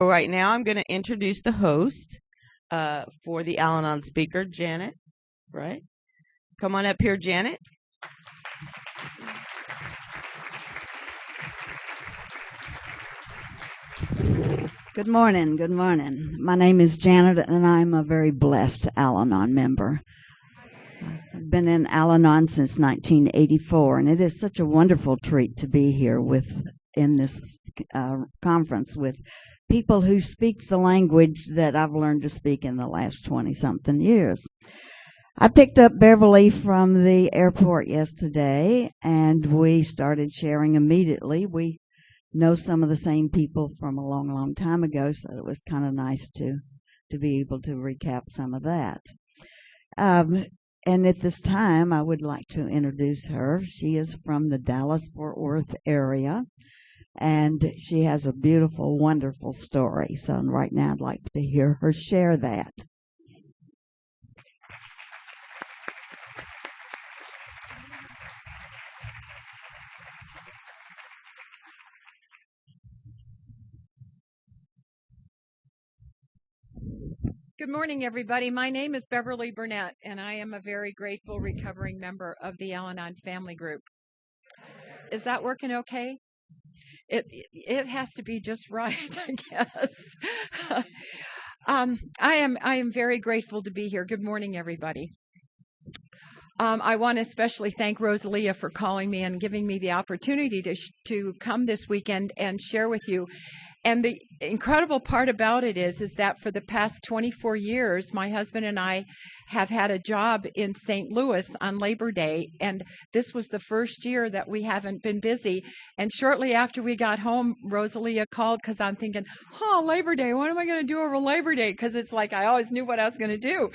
Right now, I'm going to introduce the host for the Al-Anon speaker, Janet. Right? Come on up here, Janet. Good morning. Good morning. My name is Janet, and I'm a very blessed Al-Anon member. I've been in Al-Anon since 1984, and it is such a wonderful treat to be here in this conference with people who speak the language that I've learned to speak in the last 20-something years. I picked up Beverly from the airport yesterday, and we started sharing immediately. We know some of the same people from a long, long time ago, so it was kind of nice to be able to recap some of that. And at this time, I would like to introduce her. She is from the Dallas-Fort Worth area, and she has a beautiful, wonderful story. So right now, I'd like to hear her share that. Good morning, everybody. My name is Beverly Burnett, and I am a very grateful recovering member of the Al-Anon family group. Is that working okay? It has to be just right, I guess. I am very grateful to be here. Good morning, everybody. I want to especially thank Rosalia for calling me and giving me the opportunity to come this weekend and share with you. And the incredible part about it is that for the past 24 years, my husband and I have had a job in St. Louis on Labor Day, and this was the first year that we haven't been busy. And shortly after we got home, Rosalia called because I'm thinking, Labor Day, what am I going to do over Labor Day? Because it's like I always knew what I was going to do,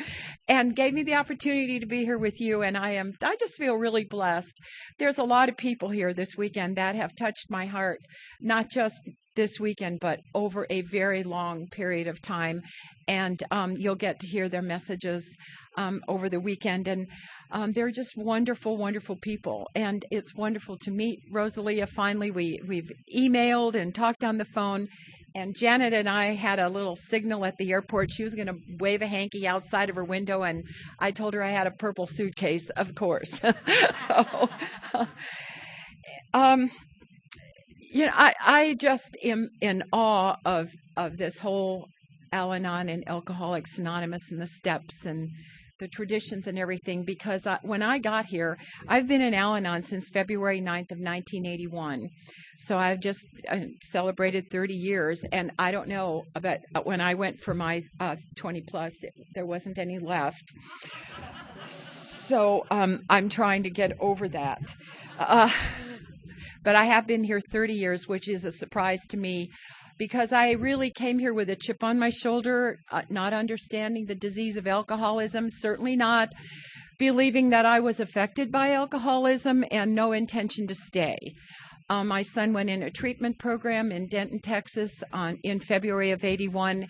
and gave me the opportunity to be here with you. And I just feel really blessed. There's a lot of people here this weekend that have touched my heart, not just this weekend, but over a very long period of time. And you'll get to hear their messages over the weekend. And they're just wonderful, wonderful people. And it's wonderful to meet Rosalia. Finally, we've emailed and talked on the phone. And Janet and I had a little signal at the airport. She was going to wave a hanky outside of her window, and I told her I had a purple suitcase, of course. I just am in awe of this whole Al-Anon and Alcoholics Anonymous and the steps and the traditions and everything, because when I got here, I've been in Al-Anon since February 9th of 1981. So I've just celebrated 30 years, and I don't know, but when I went for my 20 plus, there wasn't any left. So I'm trying to get over that. But I have been here 30 years, which is a surprise to me, because I really came here with a chip on my shoulder, not understanding the disease of alcoholism, certainly not believing that I was affected by alcoholism, and no intention to stay. My son went in a treatment program in Denton, Texas in February of 81.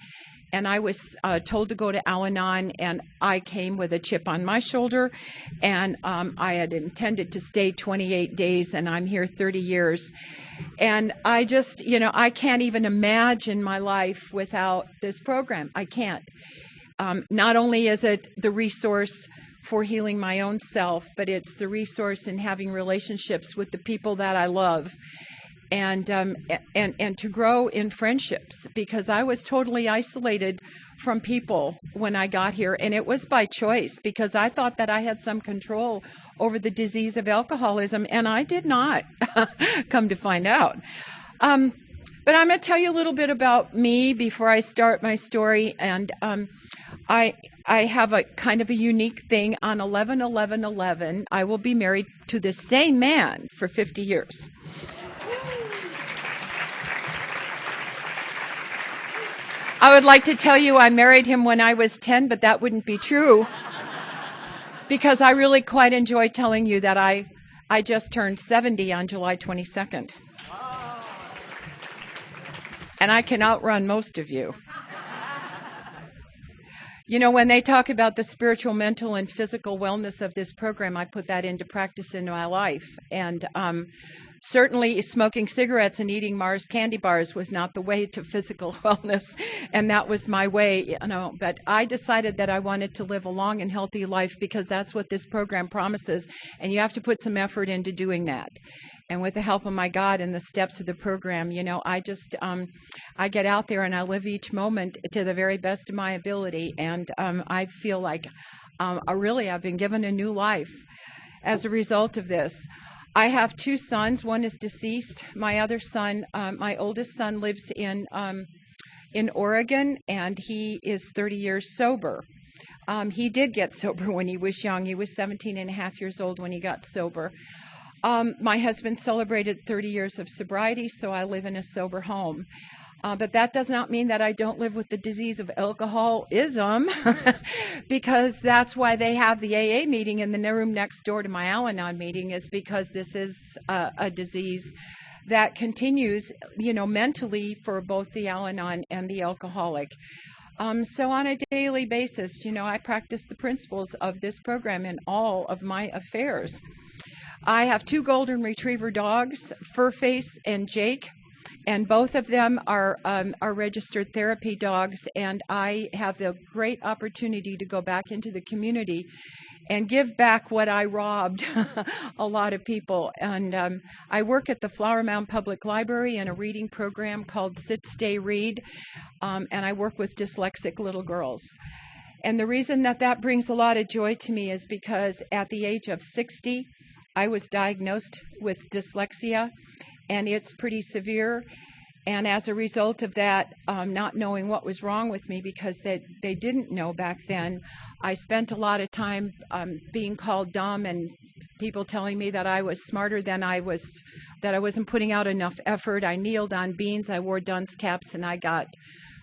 And I was told to go to Al-Anon, and I came with a chip on my shoulder, and I had intended to stay 28 days, and I'm here 30 years. And I just, I can't even imagine my life without this program. I can't. Not only is it the resource for healing my own self, but it's the resource in having relationships with the people that I love. And to grow in friendships, because I was totally isolated from people when I got here, and it was by choice, because I thought that I had some control over the disease of alcoholism, and I did not. Come to find out. But I'm going to tell you a little bit about me before I start my story, and I have a kind of a unique thing. On 11/11/11, I will be married to the same man for 50 years. I would like to tell you I married him when I was 10, but that wouldn't be true, because I really quite enjoy telling you that I just turned 70 on July 22nd. And I can outrun most of you. When they talk about the spiritual, mental, and physical wellness of this program, I put that into practice in my life. And certainly smoking cigarettes and eating Mars candy bars was not the way to physical wellness, and that was my way, but I decided that I wanted to live a long and healthy life because that's what this program promises, and you have to put some effort into doing that. And with the help of my God and the steps of the program, I get out there and I live each moment to the very best of my ability. And I feel like I've been given a new life as a result of this. I have two sons. One is deceased. My other son, my oldest son, lives in Oregon, and he is 30 years sober. He did get sober when he was young. He was 17 and a half years old when he got sober. My husband celebrated 30 years of sobriety, so I live in a sober home. But that does not mean that I don't live with the disease of alcoholism, because that's why they have the AA meeting in the room next door to my Al-Anon meeting, is because this is a disease that continues, mentally for both the Al-Anon and the alcoholic. So on a daily basis, I practice the principles of this program in all of my affairs. I have two golden retriever dogs, Furface and Jake, and both of them are registered therapy dogs, and I have the great opportunity to go back into the community and give back what I robbed a lot of people. And I work at the Flower Mound Public Library in a reading program called Sit, Stay, Read, and I work with dyslexic little girls. And the reason that brings a lot of joy to me is because at the age of 60, I was diagnosed with dyslexia, and it's pretty severe. And as a result of that, not knowing what was wrong with me, because they didn't know back then, I spent a lot of time being called dumb and people telling me that I was smarter than I was, that I wasn't putting out enough effort. I kneeled on beans, I wore dunce caps, and I got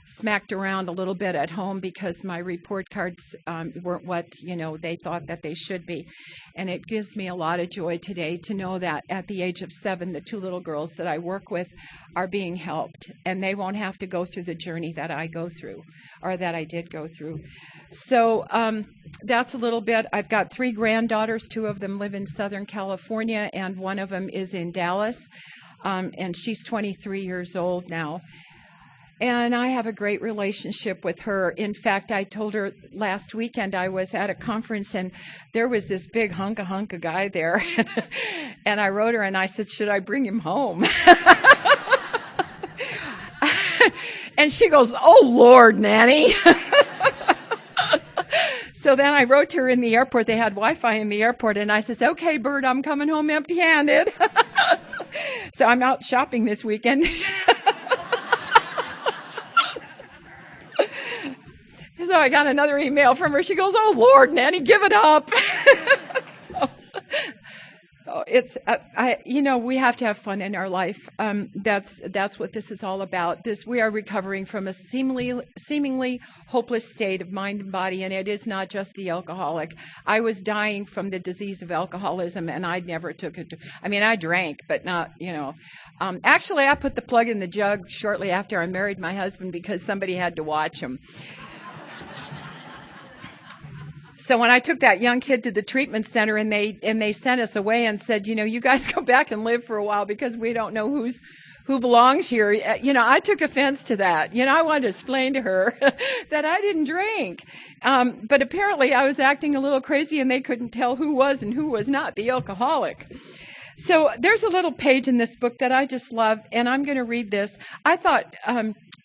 smacked around a little bit at home because my report cards weren't what they thought that they should be. And it gives me a lot of joy today to know that at the age of 7, the two little girls that I work with are being helped, and they won't have to go through the journey that I go through, or that I did go through. So that's a little bit. I've got 3 granddaughters. 2 of them live in Southern California, and one of them is in Dallas, and she's 23 years old now. And I have a great relationship with her. In fact, I told her last weekend I was at a conference and there was this big hunka guy there. And I wrote her and I said, should I bring him home? And she goes, oh, Lord, Nanny. So then I wrote to her in the airport. They had Wi-Fi in the airport. And I says, okay, Bert, I'm coming home empty-handed. So I'm out shopping this weekend. So I got another email from her. She goes, oh, Lord, Nanny, give it up. We have to have fun in our life. That's what this is all about. We are recovering from a seemingly hopeless state of mind and body, and it is not just the alcoholic. I was dying from the disease of alcoholism, and I never took it. I drank, but not, Actually, I put the plug in the jug shortly after I married my husband because somebody had to watch him. So when I took that young kid to the treatment center and they sent us away and said, you guys go back and live for a while because we don't know who belongs here. I took offense to that. I wanted to explain to her that I didn't drink. But apparently I was acting a little crazy and they couldn't tell who was and who was not the alcoholic. So there's a little page in this book that I just love, and I'm going to read this. I thought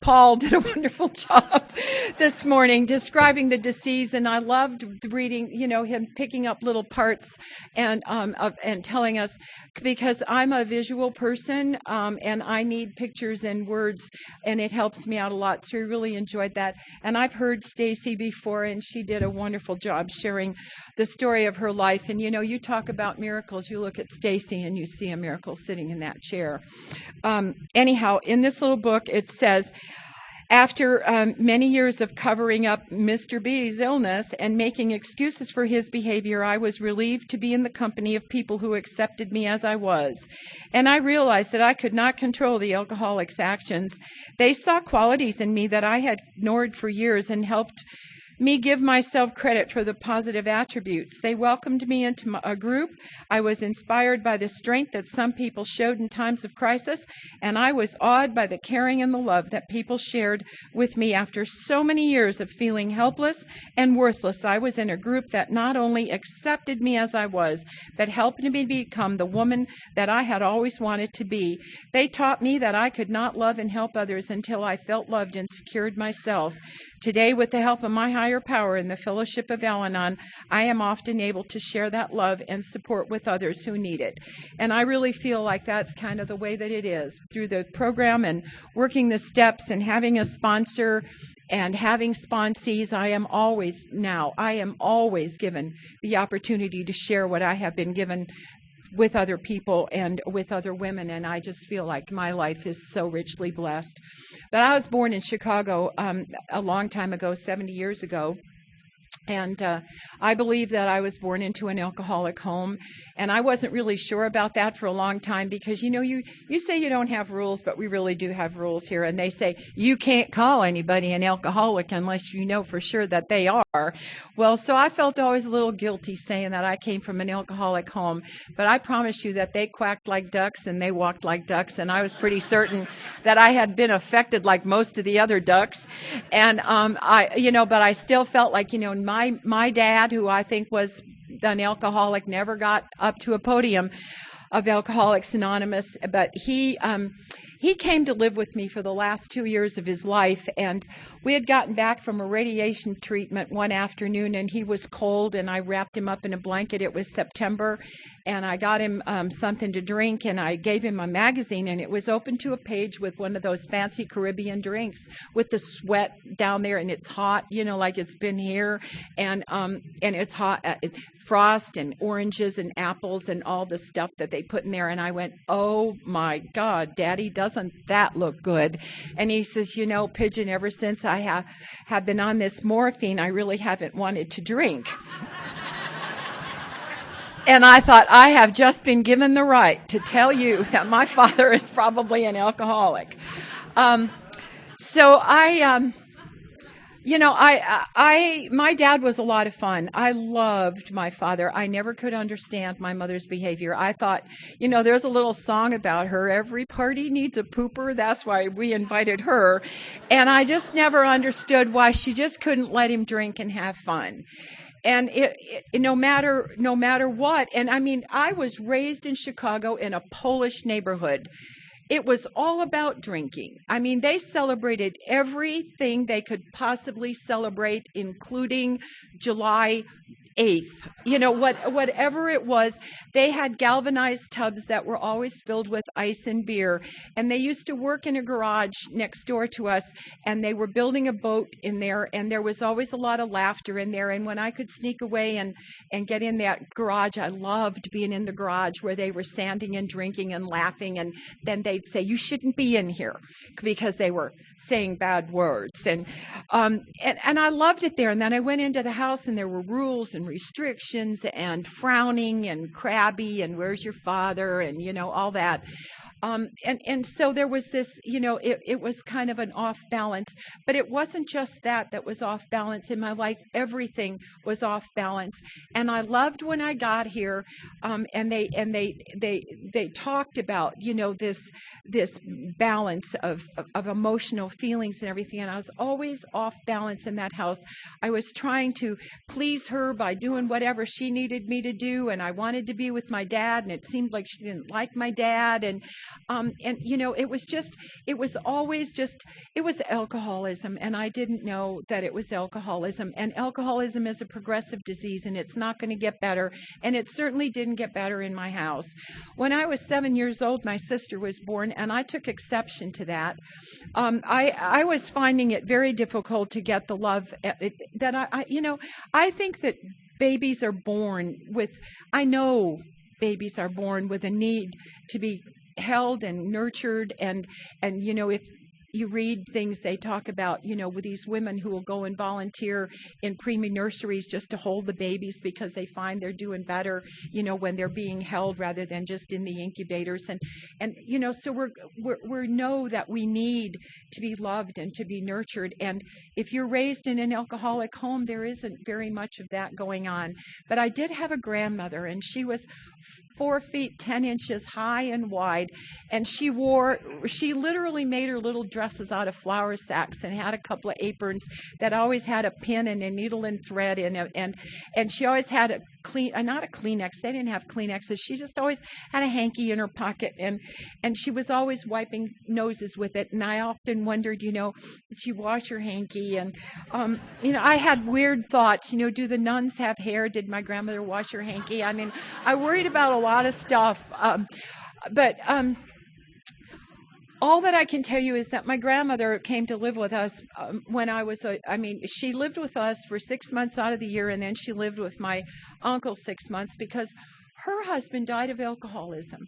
Paul did a wonderful job this morning describing the disease, and I loved reading, him picking up little parts and telling us, because I'm a visual person and I need pictures and words, and it helps me out a lot. So I really enjoyed that. And I've heard Stacy before, and she did a wonderful job sharing the story of her life. And you talk about miracles. You look at Stacy and you see a miracle sitting in that chair. Anyhow, in this little book, it says, after many years of covering up Mr. B's illness and making excuses for his behavior, I was relieved to be in the company of people who accepted me as I was. And I realized that I could not control the alcoholic's actions. They saw qualities in me that I had ignored for years and helped me give myself credit for the positive attributes. They welcomed me into a group. I was inspired by the strength that some people showed in times of crisis, and I was awed by the caring and the love that people shared with me after so many years of feeling helpless and worthless. I was in a group that not only accepted me as I was, but helped me become the woman that I had always wanted to be. They taught me that I could not love and help others until I felt loved and secured myself. Today, with the help of my higher power and the fellowship of Al-Anon, I am often able to share that love and support with others who need it. And I really feel like that's kind of the way that it is. Through the program and working the steps and having a sponsor and having sponsees, I am always given the opportunity to share what I have been given with other people and with other women, and I just feel like my life is so richly blessed. But I was born in Chicago a long time ago, 70 years ago, and I believe that I was born into an alcoholic home, and I wasn't really sure about that for a long time because, you say you don't have rules, but we really do have rules here, and they say you can't call anybody an alcoholic unless you know for sure that they are. Well, so I felt always a little guilty saying that I came from an alcoholic home, but I promise you that they quacked like ducks and they walked like ducks, and I was pretty certain that I had been affected like most of the other ducks, and but I still felt like, my dad, who I think was an alcoholic, never got up to a podium of Alcoholics Anonymous, but he came to live with me for the last 2 years of his life, and we had gotten back from a radiation treatment one afternoon, and he was cold, and I wrapped him up in a blanket. It was September, and I got him something to drink, and I gave him a magazine, and it was open to a page with one of those fancy Caribbean drinks with the sweat down there, and it's hot, like it's been here, and it's hot, frost and oranges and apples and all the stuff that they put in there, and I went, oh my God, Daddy, doesn't that look good? And he says, Pigeon, ever since I have been on this morphine, I really haven't wanted to drink. And I thought, I have just been given the right to tell you that my father is probably an alcoholic. So my dad was a lot of fun. I loved my father. I never could understand my mother's behavior. I thought, there's a little song about her. Every party needs a pooper. That's why we invited her. And I just never understood why she just couldn't let him drink and have fun. And no matter what. And I mean, I was raised in Chicago in a Polish neighborhood. It was all about drinking. I mean, they celebrated everything they could possibly celebrate, including July 8th. Whatever it was, they had galvanized tubs that were always filled with ice and beer. And they used to work in a garage next door to us, and they were building a boat in there, and there was always a lot of laughter in there. And when I could sneak away and get in that garage, I loved being in the garage where they were sanding and drinking and laughing. And then they'd say, you shouldn't be in here, because they were saying bad words. And I loved it there. And then I went into the house, and there were rules and restrictions and frowning and crabby and where's your father and all that, and so there was this, it was kind of an off balance, but it wasn't just that was off balance in my life. Everything was off balance, and I loved when I got here, and they talked about this balance of emotional feelings and everything, and I was always off balance in that house. I was trying to please her by doing whatever she needed me to do, and I wanted to be with my dad, and it seemed like she didn't like my dad, and it was alcoholism, and I didn't know that it was alcoholism. And alcoholism is a progressive disease, and it's not going to get better, and it certainly didn't get better in my house. When I was 7 years old, my sister was born, and I took exception to that. I was finding it very difficult to get the love that I think that babies are born with, babies are born with a need to be held and nurtured, and you read things they talk about, with these women who will go and volunteer in preemie nurseries just to hold the babies because they find they're doing better, when they're being held rather than just in the incubators. And so we know that we need to be loved and to be nurtured. And if you're raised in an alcoholic home, there isn't very much of that going on. But I did have a grandmother, and she was 4 feet 10 inches high and wide, and she literally made her little dresses out of flour sacks and had a couple of aprons that always had a pin and a needle and thread in it, and she always had not a Kleenex. They didn't have Kleenexes. She just always had a hanky in her pocket, and she was always wiping noses with it. And I often wondered, did she wash her hanky? And I had weird thoughts. Do the nuns have hair? Did my grandmother wash her hanky? I mean, I worried about a lot of stuff. But all that I can tell you is that my grandmother came to live with us when I was, she lived with us for 6 months out of the year, and then she lived with my uncle 6 months because her husband died of alcoholism.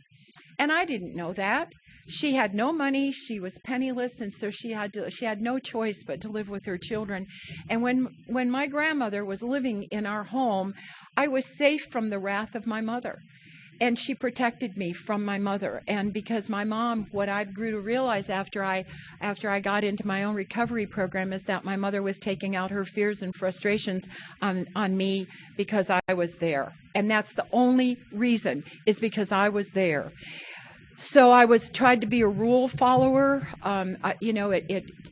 And I didn't know that. She had no money, she was penniless, and so she had no choice but to live with her children. And when my grandmother was living in our home, I was safe from the wrath of my mother. And she protected me from my mother. And because my mom, what I grew to realize after I got into my own recovery program is that my mother was taking out her fears and frustrations on me because I was there. And that's the only reason, is because I was there. So I tried to be a rule follower,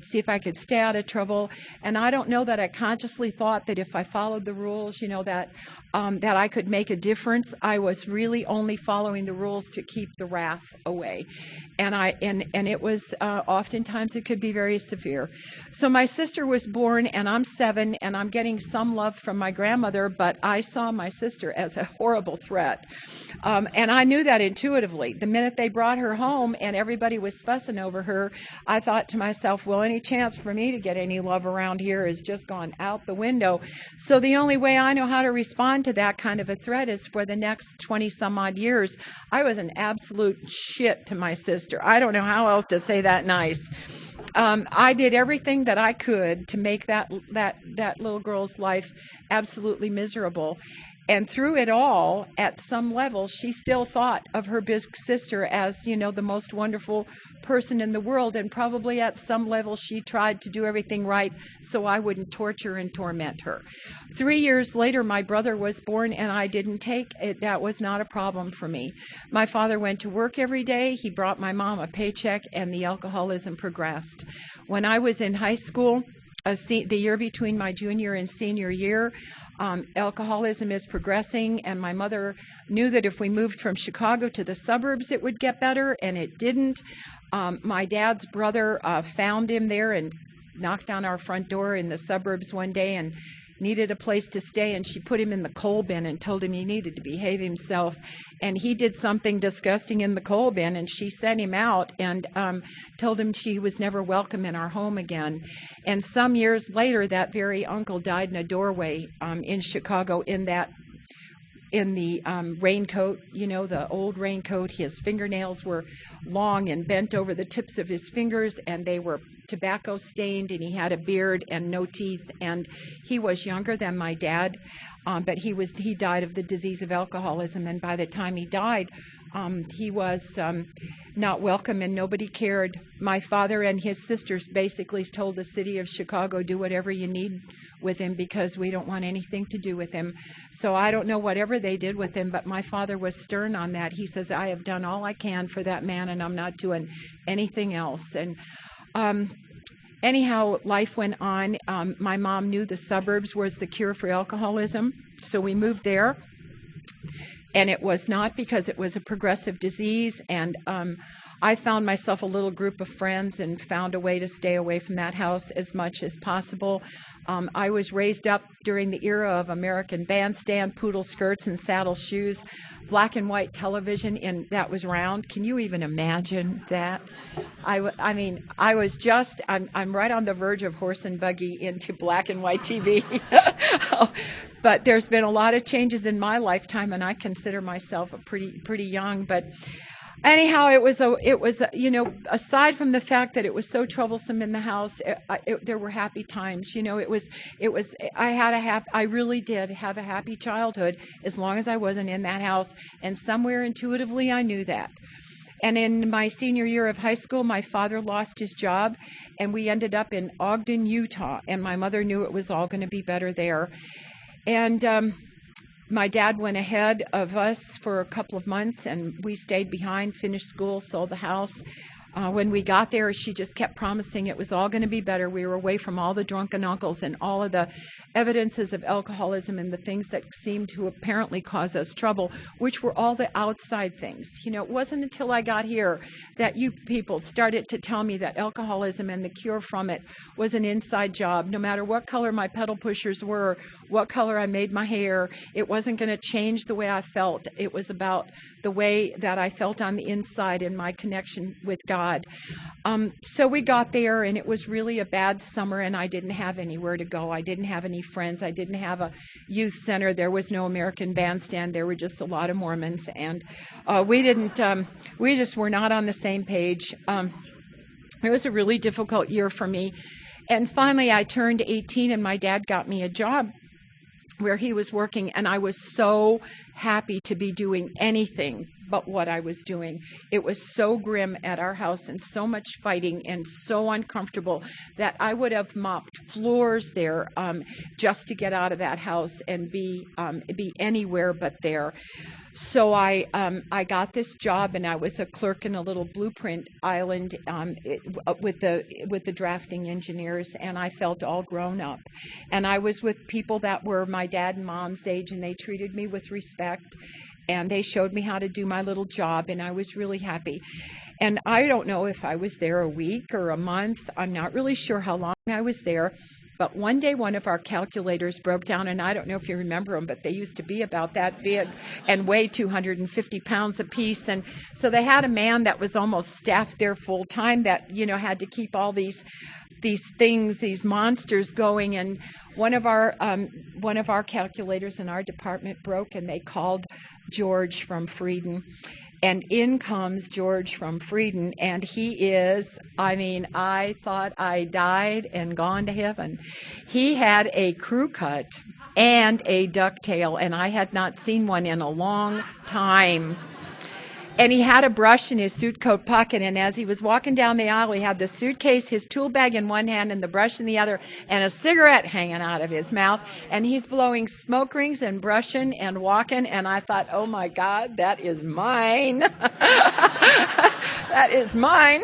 see if I could stay out of trouble. And I don't know that I consciously thought that if I followed the rules, that I could make a difference. I was really only following the rules to keep the wrath away. And it was, oftentimes it could be very severe. So my sister was born, and I'm 7, and I'm getting some love from my grandmother, but I saw my sister as a horrible threat. And I knew that intuitively. The minute they brought her home and everybody was fussing over her, I thought to myself, well, any chance for me to get any love around here has just gone out the window. So the only way I know how to respond to that kind of a threat is for the next 20 some odd years, I was an absolute shit to my sister. I don't know how else to say that nice. I did everything that I could to make that little girl's life absolutely miserable. And through it all, at some level, she still thought of her big sister as, the most wonderful person in the world. And probably at some level, she tried to do everything right so I wouldn't torture and torment her. 3 years later, my brother was born, and I didn't take it. That was not a problem for me. My father went to work every day. He brought my mom a paycheck, and the alcoholism progressed. When I was in high school, the year between my junior and senior year, alcoholism is progressing, and my mother knew that if we moved from Chicago to the suburbs, it would get better, and it didn't. My dad's brother found him there and knocked on our front door in the suburbs one day and needed a place to stay, and she put him in the coal bin and told him he needed to behave himself. And he did something disgusting in the coal bin, and she sent him out and told him she was never welcome in our home again. And some years later, that very uncle died in a doorway in Chicago in the raincoat, the old raincoat. His fingernails were long and bent over the tips of his fingers, and they were tobacco stained, and he had a beard and no teeth, and he was younger than my dad, but he died of the disease of alcoholism, and by the time he died, he was not welcome, and nobody cared. My father and his sisters basically told the city of Chicago, do whatever you need with him because we don't want anything to do with him. So I don't know whatever they did with him, but my father was stern on that. He says, I have done all I can for that man, and I'm not doing anything else. And anyhow, life went on. My mom knew the suburbs was the cure for alcoholism, so we moved there. And it was not because it was a progressive disease. And I found myself a little group of friends and found a way to stay away from that house as much as possible. I was raised up during the era of American Bandstand, poodle skirts and saddle shoes, black and white television that was round. Can you even imagine that? I'm right on the verge of horse and buggy into black and white TV. But there's been a lot of changes in my lifetime, and I consider myself a pretty young. But anyhow, aside from the fact that it was so troublesome in the house, there were happy times. I really did have a happy childhood as long as I wasn't in that house, and somewhere intuitively I knew that. And in my senior year of high school, my father lost his job, and we ended up in Ogden, Utah, and my mother knew it was all going to be better there. And my dad went ahead of us for a couple of months, and we stayed behind, finished school, sold the house. When we got there, she just kept promising it was all going to be better. We were away from all the drunken uncles and all of the evidences of alcoholism and the things that seemed to apparently cause us trouble, which were all the outside things. It wasn't until I got here that you people started to tell me that alcoholism and the cure from it was an inside job. No matter what color my pedal pushers were, what color I made my hair, it wasn't going to change the way I felt. It was about the way that I felt on the inside and my connection with God. So we got there, and it was really a bad summer, and I didn't have anywhere to go. I didn't have any friends. I didn't have a youth center. There was no American Bandstand. There were just a lot of Mormons, and we just were not on the same page. It was a really difficult year for me. And finally, I turned 18, and my dad got me a job where he was working, and I was so happy to be doing anything but what I was doing. It was so grim at our house and so much fighting and so uncomfortable that I would have mopped floors there just to get out of that house and be anywhere but there. So I got this job, and I was a clerk in a little blueprint island with the drafting engineers, and I felt all grown up. And I was with people that were my dad and mom's age, and they treated me with respect, and they showed me how to do my little job, and I was really happy. And I don't know if I was there a week or a month. I'm not really sure how long I was there. But one day, one of our calculators broke down, and I don't know if you remember them, but they used to be about that big and weigh 250 pounds apiece. And so they had a man that was almost staffed there full time that, had to keep all these things, these monsters going. And one of our calculators in our department broke, and they called George from Frieden. And in comes George from Frieden, and he is, I thought I died and gone to heaven. He had a crew cut and a ducktail, and I had not seen one in a long time. And he had a brush in his suit coat pocket, and as he was walking down the aisle, he had the suitcase, his tool bag in one hand and the brush in the other, and a cigarette hanging out of his mouth. And he's blowing smoke rings and brushing and walking, and I thought, oh my God, that is mine. That is mine.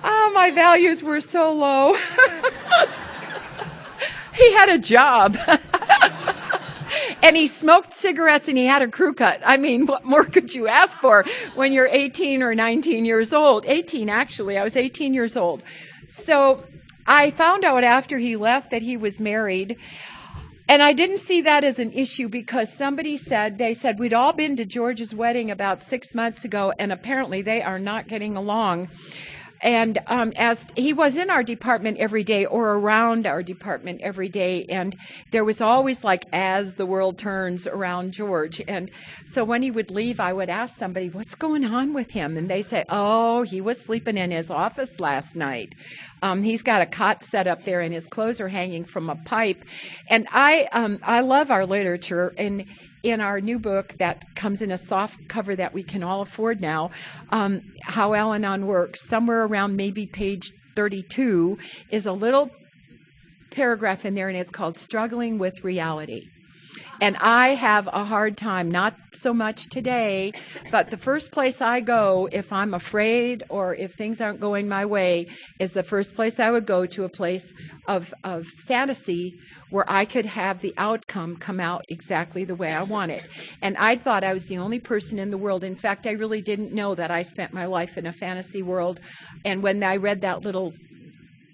Oh, my values were so low. He had a job. And he smoked cigarettes, and he had a crew cut. What more could you ask for when you're 18 or 19 years old? 18, actually. I was 18 years old. So I found out after he left that he was married. And I didn't see that as an issue because they said we'd all been to George's wedding about 6 months ago, and apparently they are not getting along. And as he was in our department every day or around our department every day, and there was always as the world turns around George. And so when he would leave, I would ask somebody, what's going on with him? And they say, oh, he was sleeping in his office last night. He's got a cot set up there, and his clothes are hanging from a pipe. And I love our literature. And in our new book that comes in a soft cover that we can all afford now, How Al-Anon Works, somewhere around maybe page 32 is a little paragraph in there, and it's called Struggling with Reality. And I have a hard time, not so much today, but the first place I go if I'm afraid or if things aren't going my way is the first place I would go to, a place of fantasy where I could have the outcome come out exactly the way I want it. And I thought I was the only person in the world. In fact, I really didn't know that I spent my life in a fantasy world. And when I read that little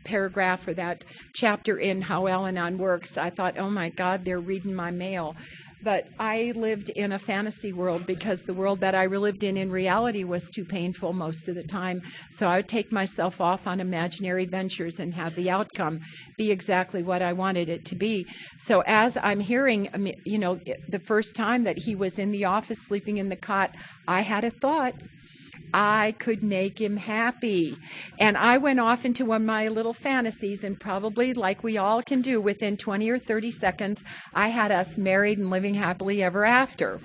paragraph or that chapter in How Al-Anon Works, I thought, oh my God, they're reading my mail. But I lived in a fantasy world because the world that I lived in reality was too painful most of the time. So I would take myself off on imaginary ventures and have the outcome be exactly what I wanted it to be. So as I'm hearing, the first time that he was in the office sleeping in the cot, I had a thought. I could make him happy. And I went off into one of my little fantasies, and probably like we all can do within 20 or 30 seconds, I had us married and living happily ever after.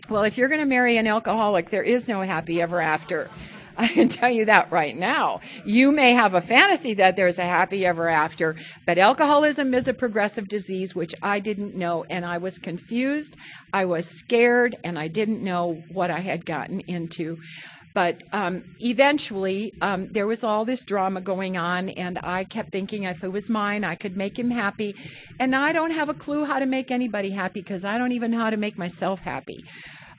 Well, if you're going to marry an alcoholic, there is no happy ever after. I can tell you that right now. You may have a fantasy that there's a happy ever after, but alcoholism is a progressive disease, which I didn't know, and I was confused, I was scared, and I didn't know what I had gotten into. But eventually, there was all this drama going on, and I kept thinking if it was mine, I could make him happy. And I don't have a clue how to make anybody happy because I don't even know how to make myself happy.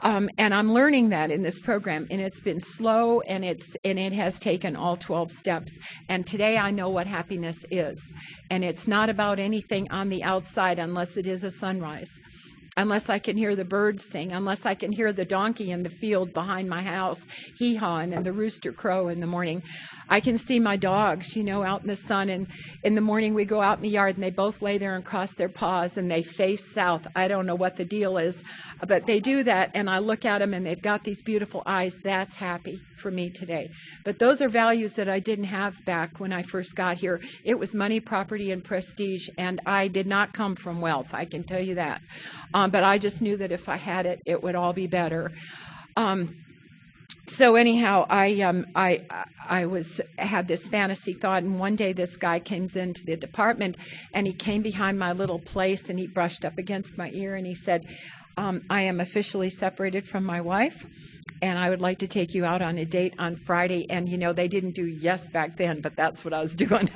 And I'm learning that in this program, and it's been slow, and it has taken all 12 steps. And today I know what happiness is, and it's not about anything on the outside unless it is a sunrise, unless I can hear the birds sing, unless I can hear the donkey in the field behind my house hee-hawing and the rooster crow in the morning. I can see my dogs, out in the sun, and in the morning we go out in the yard and they both lay there and cross their paws and they face south. I don't know what the deal is, but they do that, and I look at them and they've got these beautiful eyes. That's happy for me today. But those are values that I didn't have back when I first got here. It was money, property, and prestige, and I did not come from wealth, I can tell you that. But I just knew that if I had it, it would all be better. So anyhow, I had this fantasy thought, and one day this guy comes into the department, and he came behind my little place, and he brushed up against my ear, and he said, I am officially separated from my wife, and I would like to take you out on a date on Friday. And, they didn't do yes back then, but that's what I was doing.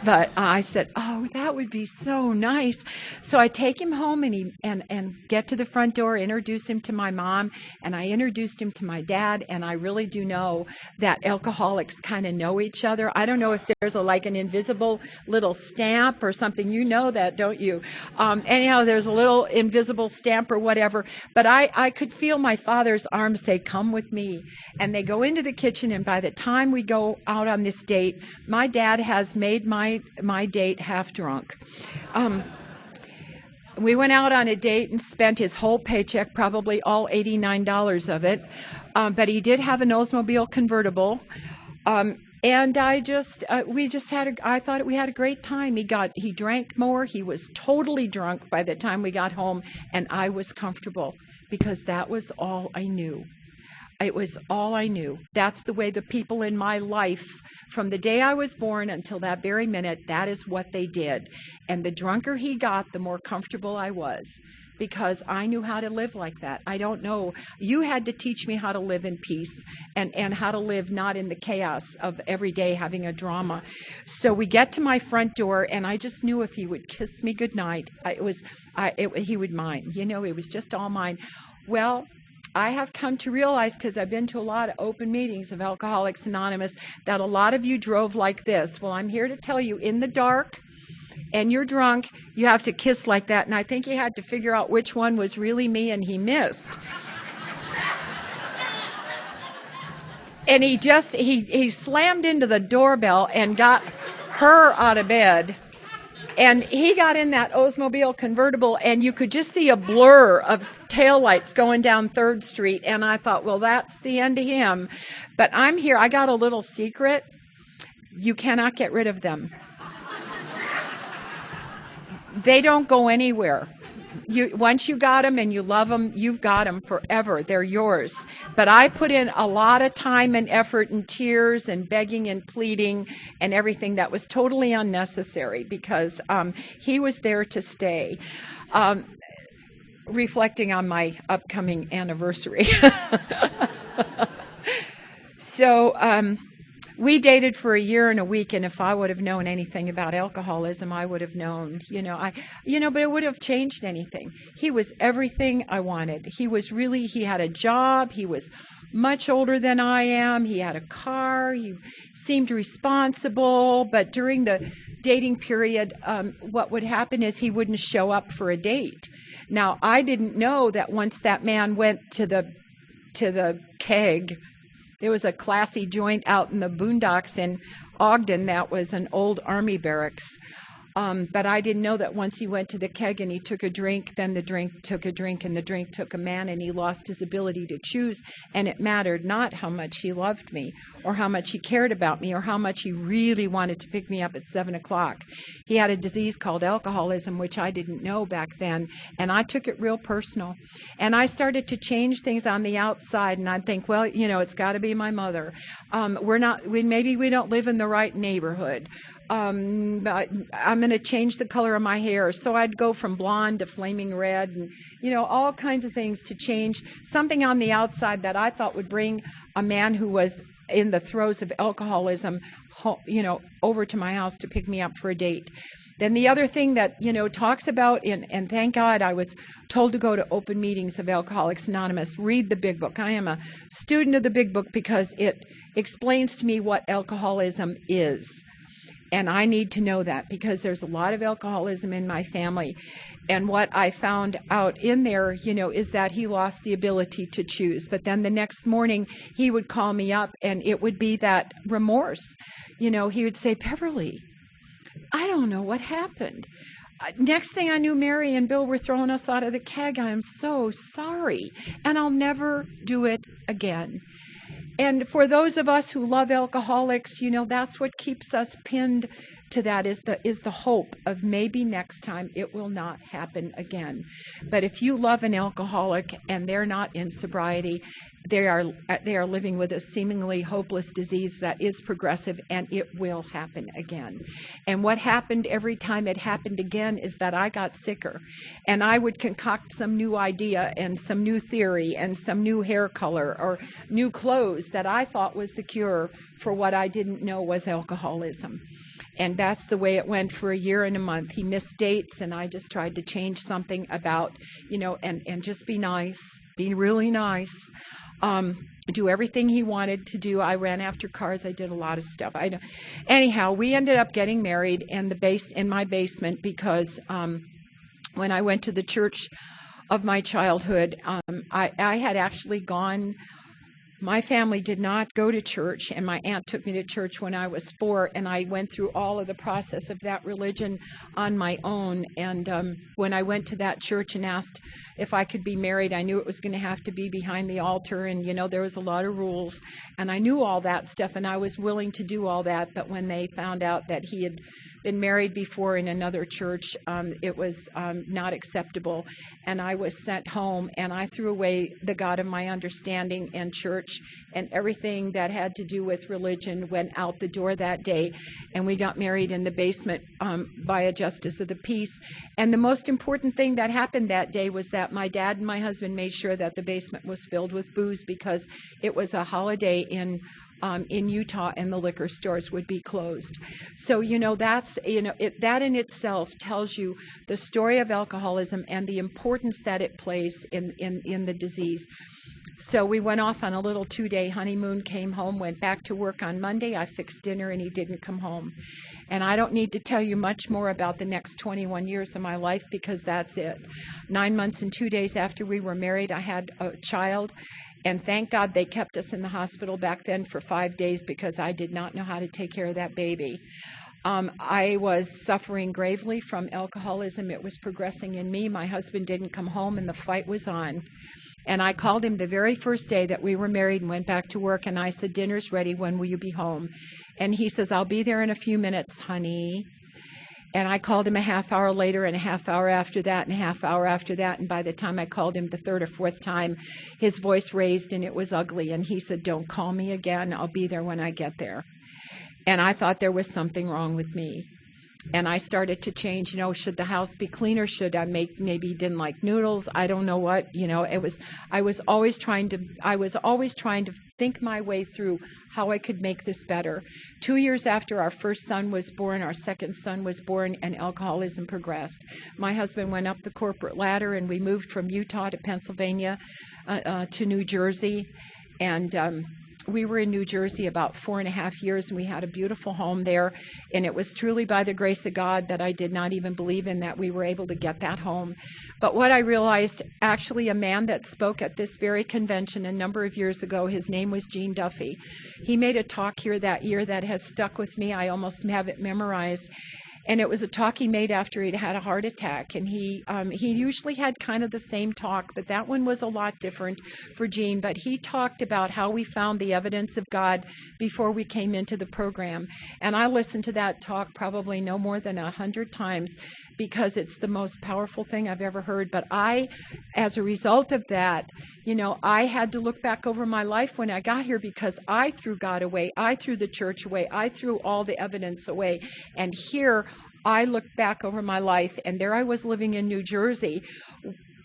But I said, oh, that would be so nice. So I take him home and get to the front door, introduce him to my mom, and I introduced him to my dad. And I really do know that alcoholics kind of know each other. I don't know if there's an invisible little stamp or something. You know that, don't you? Anyhow, there's a little invisible stamp or whatever. But I could feel my father's arms say, come with me. And they go into the kitchen, and by the time we go out on this date, my dad has made my date half drunk. We went out on a date and spent his whole paycheck, probably all $89 of it. But he did have an Oldsmobile convertible. And I thought we had a great time. He drank more. He was totally drunk by the time we got home, and I was comfortable because that was all I knew. It was all I knew. That's the way the people in my life, from the day I was born until that very minute, that is what they did. And the drunker he got, the more comfortable I was, because I knew how to live like that. I don't know. You had to teach me how to live in peace and how to live not in the chaos of every day having a drama. So we get to my front door, and I just knew if he would kiss me goodnight, he would mind. It was just all mine. Well, I have come to realize, because I've been to a lot of open meetings of Alcoholics Anonymous, that a lot of you drove like this. Well, I'm here to tell you, in the dark, and you're drunk, you have to kiss like that. And I think he had to figure out which one was really me, and he missed. And he slammed into the doorbell and got her out of bed. And he got in that Oldsmobile convertible, and you could just see a blur of taillights going down 3rd Street. And I thought, well, that's the end of him. But I'm here. I got a little secret. You cannot get rid of them. They don't go anywhere. Once you got them and you love them, you've got them forever. They're yours. But I put in a lot of time and effort and tears and begging and pleading and everything that was totally unnecessary, because he was there to stay. Reflecting on my upcoming anniversary. So we dated for a year and a week, and if I would have known anything about alcoholism, I would have known, but it would have changed anything. He was everything I wanted. He had a job. He was much older than I am. He had a car. He seemed responsible. But during the dating period, what would happen is he wouldn't show up for a date. Now, I didn't know that once that man went to the keg, there was a classy joint out in the boondocks in Ogden that was an old army barracks. But I didn't know that once he went to the keg and he took a drink, then the drink took a drink and the drink took a man, and he lost his ability to choose. And it mattered not how much he loved me or how much he cared about me or how much he really wanted to pick me up at 7 o'clock. He had a disease called alcoholism, which I didn't know back then. And I took it real personal. And I started to change things on the outside. And I'd think, well, it's got to be my mother. Maybe we don't live in the right neighborhood. But I'm going to change the color of my hair. So I'd go from blonde to flaming red and, all kinds of things to change something on the outside that I thought would bring a man who was in the throes of alcoholism, over to my house to pick me up for a date. Then the other thing that, talks about, and thank God I was told to go to open meetings of Alcoholics Anonymous, read the big book. I am a student of the big book because it explains to me what alcoholism is. And I need to know that because there's a lot of alcoholism in my family. And what I found out in there, is that he lost the ability to choose. But then the next morning, he would call me up and it would be that remorse. He would say, Beverly, I don't know what happened. Next thing I knew, Mary and Bill were throwing us out of the keg. I am so sorry. And I'll never do it again. And for those of us who love alcoholics, that's what keeps us pinned to that is the hope of maybe next time it will not happen again. But if you love an alcoholic and they're not in sobriety, they are living with a seemingly hopeless disease that is progressive, and it will happen again. And what happened every time it happened again is that I got sicker, and I would concoct some new idea and some new theory and some new hair color or new clothes that I thought was the cure for what I didn't know was alcoholism. And that's the way it went for a year and a month. He missed dates, and I just tried to change something about, and just be nice, be really nice, do everything he wanted to do. I ran after cars. I did a lot of stuff. Anyhow, we ended up getting married in my basement because when I went to the church of my childhood, I had actually gone. My family did not go to church, and my aunt took me to church when I was 4, and I went through all of the process of that religion on my own. And when I went to that church and asked if I could be married, I knew it was going to have to be behind the altar, and, there was a lot of rules, and I knew all that stuff, and I was willing to do all that. But when they found out that he had been married before in another church, it was not acceptable, and I was sent home, and I threw away the God of my understanding and church, and everything that had to do with religion went out the door that day, and we got married in the basement by a justice of the peace. And the most important thing that happened that day was that my dad and my husband made sure that the basement was filled with booze because it was a holiday in Utah, and the liquor stores would be closed. So, that's, that in itself tells you the story of alcoholism and the importance that it plays in the disease. So we went off on a little 2-day honeymoon, came home, went back to work on Monday. I fixed dinner, and he didn't come home. And I don't need to tell you much more about the next 21 years of my life because that's it. 9 months and 2 days after we were married, I had a child. And thank God they kept us in the hospital back then for 5 days because I did not know how to take care of that baby. I was suffering gravely from alcoholism. It was progressing in me. My husband didn't come home, and the fight was on. And I called him the very first day that we were married and went back to work, and I said, dinner's ready. When will you be home? And he says, I'll be there in a few minutes, honey. And I called him a half hour later, and a half hour after that, and a half hour after that. And by the time I called him the third or fourth time, his voice raised, and it was ugly. And he said, don't call me again. I'll be there when I get there. And I thought there was something wrong with me. And I started to change, should the house be cleaner? Should I maybe he didn't like noodles? I don't know what, I was always trying to think my way through how I could make this better. 2 years after our first son was born, our second son was born, and alcoholism progressed. My husband went up the corporate ladder, and we moved from Utah to Pennsylvania to New Jersey. And we were in New Jersey about 4.5 years, and we had a beautiful home there. And it was truly by the grace of God that I did not even believe in that we were able to get that home. But what I realized, actually, a man that spoke at this very convention a number of years ago, his name was Gene Duffy. He made a talk here that year that has stuck with me. I almost have it memorized. And it was a talk he made after he'd had a heart attack. And he usually had kind of the same talk, but that one was a lot different for Gene. But he talked about how we found the evidence of God before we came into the program. And I listened to that talk probably no more than 100 times because it's the most powerful thing I've ever heard. But as a result of that, I had to look back over my life when I got here because I threw God away. I threw the church away. I threw all the evidence away. And here, I looked back over my life, and there I was living in New Jersey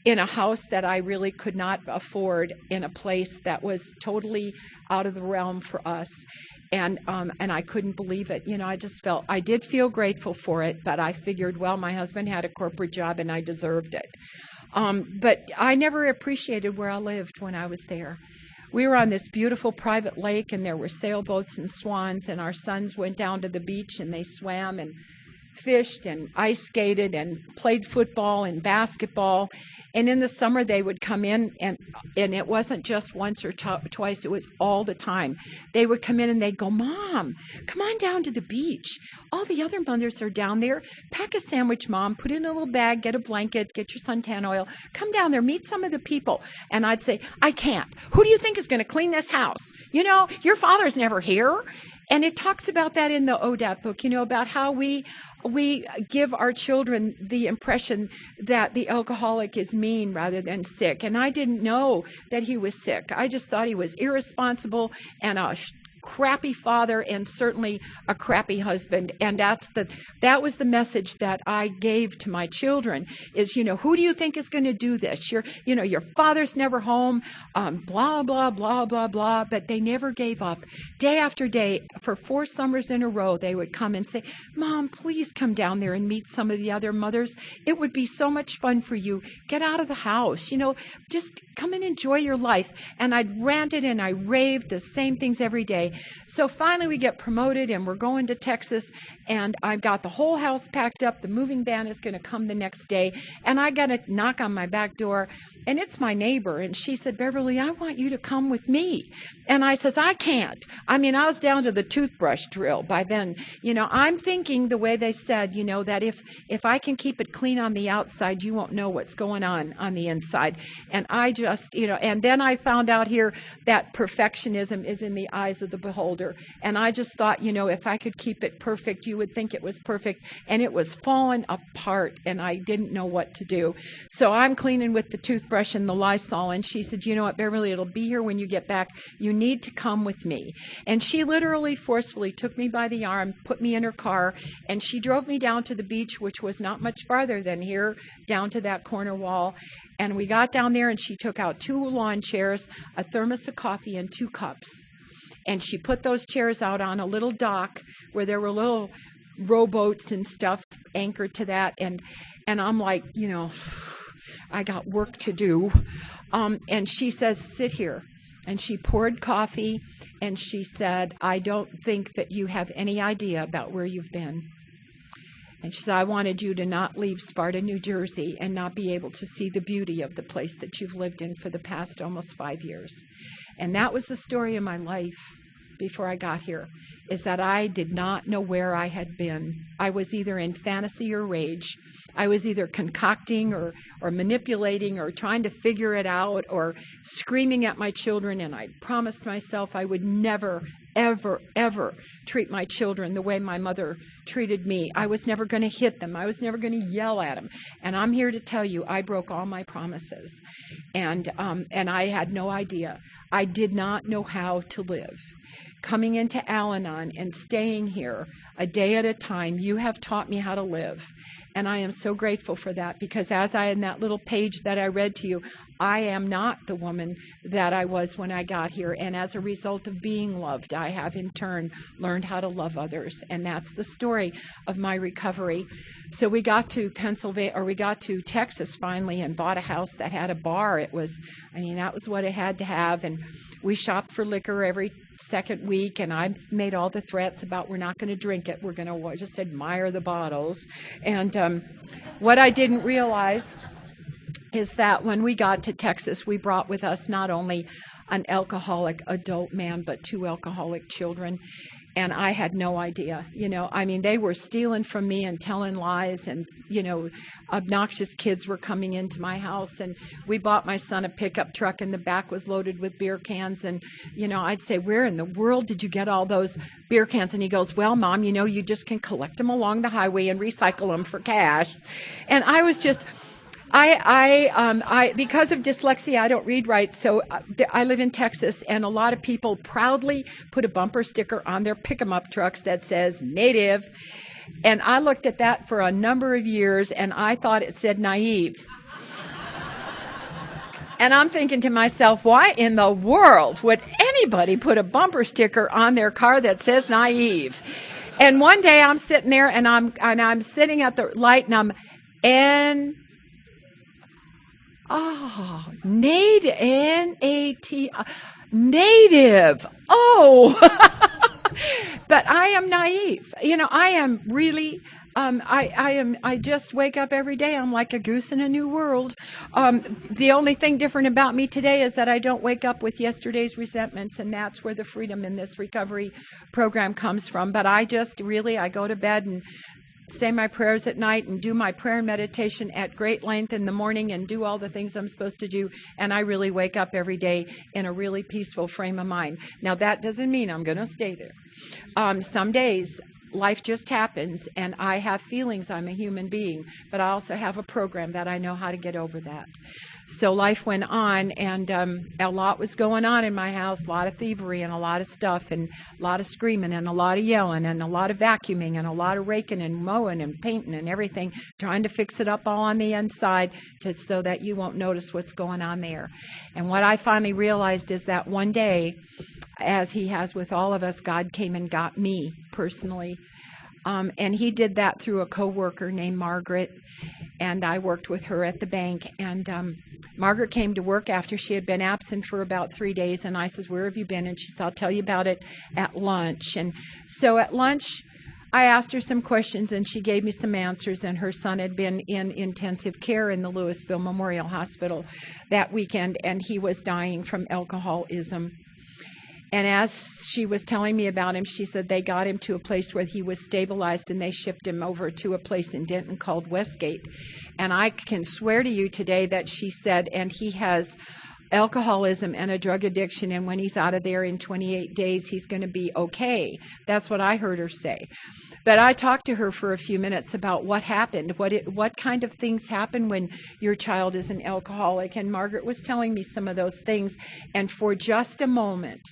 in a house that I really could not afford, in a place that was totally out of the realm for us. And I couldn't believe it. I did feel grateful for it, but I figured, well, my husband had a corporate job and I deserved it. But I never appreciated where I lived when I was there. We were on this beautiful private lake, and there were sailboats and swans, and our sons went down to the beach and they swam and fished and ice skated and played football and basketball. And in the summer they would come in, and it wasn't just once or twice, it was all the time. They would come in and they'd go, "Mom, come on down to the beach. All the other mothers are down there. Pack a sandwich, Mom, put it in a little bag, get a blanket, get your suntan oil, come down there, meet some of the people." And I'd say, "I can't. Who do you think is going to clean this house? Your father's never here." And it talks about that in the ODAP book, about how we give our children the impression that the alcoholic is mean rather than sick. And I didn't know that he was sick. I just thought he was irresponsible and a crappy father, and certainly a crappy husband. And that was the message that I gave to my children is, who do you think is going to do this? Your father's never home, blah, blah, blah, blah, blah. But they never gave up. Day after day, for 4 summers in a row, they would come and say, "Mom, please come down there and meet some of the other mothers. It would be so much fun for you. Get out of the house, just come and enjoy your life." And I'd ranted and I raved the same things every day. So finally we get promoted and we're going to Texas, and I've got the whole house packed up. The moving van is going to come the next day, and I got a knock on my back door, and it's my neighbor, and she said, "Beverly, I want you to come with me." And I says, "I can't." I was down to the toothbrush drill by then. I'm thinking the way they said, that if I can keep it clean on the outside, you won't know what's going on the inside. And I just, and then I found out here that perfectionism is in the eyes of the beholder. And I just thought, if I could keep it perfect, you would think it was perfect. And it was falling apart, and I didn't know what to do. So I'm cleaning with the toothbrush and the Lysol, and she said, "You know what, Beverly, it'll be here when you get back. You need to come with me." And she literally forcefully took me by the arm, put me in her car, and she drove me down to the beach, which was not much farther than here, down to that corner wall. And we got down there, and she took out 2 lawn chairs, a thermos of coffee, and 2 cups. And she put those chairs out on a little dock where there were little rowboats and stuff anchored to that. And I'm like, I got work to do. And she says, "Sit here." And she poured coffee, and she said, "I don't think that you have any idea about where you've been." And she said, "I wanted you to not leave Sparta, New Jersey, and not be able to see the beauty of the place that you've lived in for the past almost 5 years." And that was the story of my life before I got here, is that I did not know where I had been. I was either in fantasy or rage. I was either concocting or manipulating or trying to figure it out or screaming at my children. And I promised myself I would never, ever, ever treat my children the way my mother treated me. I was never going to hit them. I was never going to yell at them. And I'm here to tell you, I broke all my promises. And I had no idea. I did not know how to live. Coming into Al-Anon and staying here a day at a time, you have taught me how to live. And I am so grateful for that, because as in that little page that I read to you, I am not the woman that I was when I got here. And as a result of being loved, I have in turn learned how to love others. And that's the story of my recovery. So we got to Texas finally and bought a house that had a bar. That was what it had to have. And we shopped for liquor every second week, and I made all the threats about we're not going to drink it. We're going to just admire the bottles. And what I didn't realize is that when we got to Texas, we brought with us not only an alcoholic adult man, but 2 alcoholic children. And I had no idea, they were stealing from me and telling lies, and, obnoxious kids were coming into my house. And we bought my son a pickup truck, and the back was loaded with beer cans. And, I'd say, where in the world did you get all those beer cans? And he goes, well, Mom, you just can collect them along the highway and recycle them for cash. And I was just... I because of dyslexia, I don't read right. So I live in Texas, and a lot of people proudly put a bumper sticker on their pick-em-up trucks that says native. And I looked at that for a number of years, and I thought it said naive. And I'm thinking to myself, why in the world would anybody put a bumper sticker on their car that says naive? And one day I'm sitting there, and I'm sitting at the light, and native, N-A-T, native. Oh, but I am naive. I am really, I just wake up every day. I'm like a goose in a new world. The only thing different about me today is that I don't wake up with yesterday's resentments, and that's where the freedom in this recovery program comes from. But I go to bed and say my prayers at night and do my prayer and meditation at great length in the morning and do all the things I'm supposed to do. And I really wake up every day in a really peaceful frame of mind. Now, that doesn't mean I'm going to stay there. Some days life just happens, and I have feelings. I'm a human being, but I also have a program that I know how to get over that. So life went on, and a lot was going on in my house, a lot of thievery and a lot of stuff, and a lot of screaming and a lot of yelling and a lot of vacuuming and a lot of raking and mowing and painting and everything, trying to fix it up all on the inside so that you won't notice what's going on there. And what I finally realized is that one day, as he has with all of us, God came and got me personally. And he did that through a coworker named Margaret, and I worked with her at the bank. And Margaret came to work after she had been absent for about 3 days, and I says, where have you been? And she said, I'll tell you about it at lunch. And so at lunch, I asked her some questions, and she gave me some answers, and her son had been in intensive care in the Lewisville Memorial Hospital that weekend, and he was dying from alcoholism. And as she was telling me about him, she said they got him to a place where he was stabilized, and they shipped him over to a place in Denton called Westgate. And I can swear to you today that she said, and he has alcoholism and a drug addiction, and when he's out of there in 28 days, he's going to be okay. That's what I heard her say. But I talked to her for a few minutes about what happened, what kind of things happen when your child is an alcoholic. And Margaret was telling me some of those things. And for just a moment,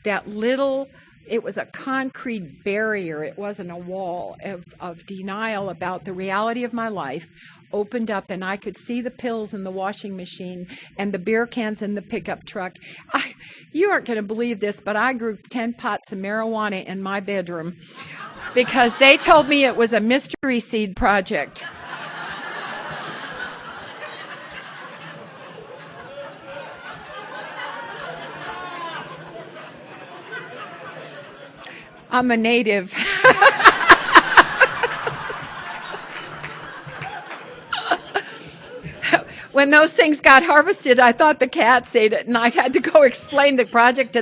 that little, it was a concrete barrier, it wasn't a wall of denial about the reality of my life, opened up, and I could see the pills in the washing machine and the beer cans in the pickup truck. You aren't going to believe this, but I grew 10 pots of marijuana in my bedroom because they told me it was a mystery seed project. I'm a native. When those things got harvested, I thought the cats ate it, and I had to go explain the project to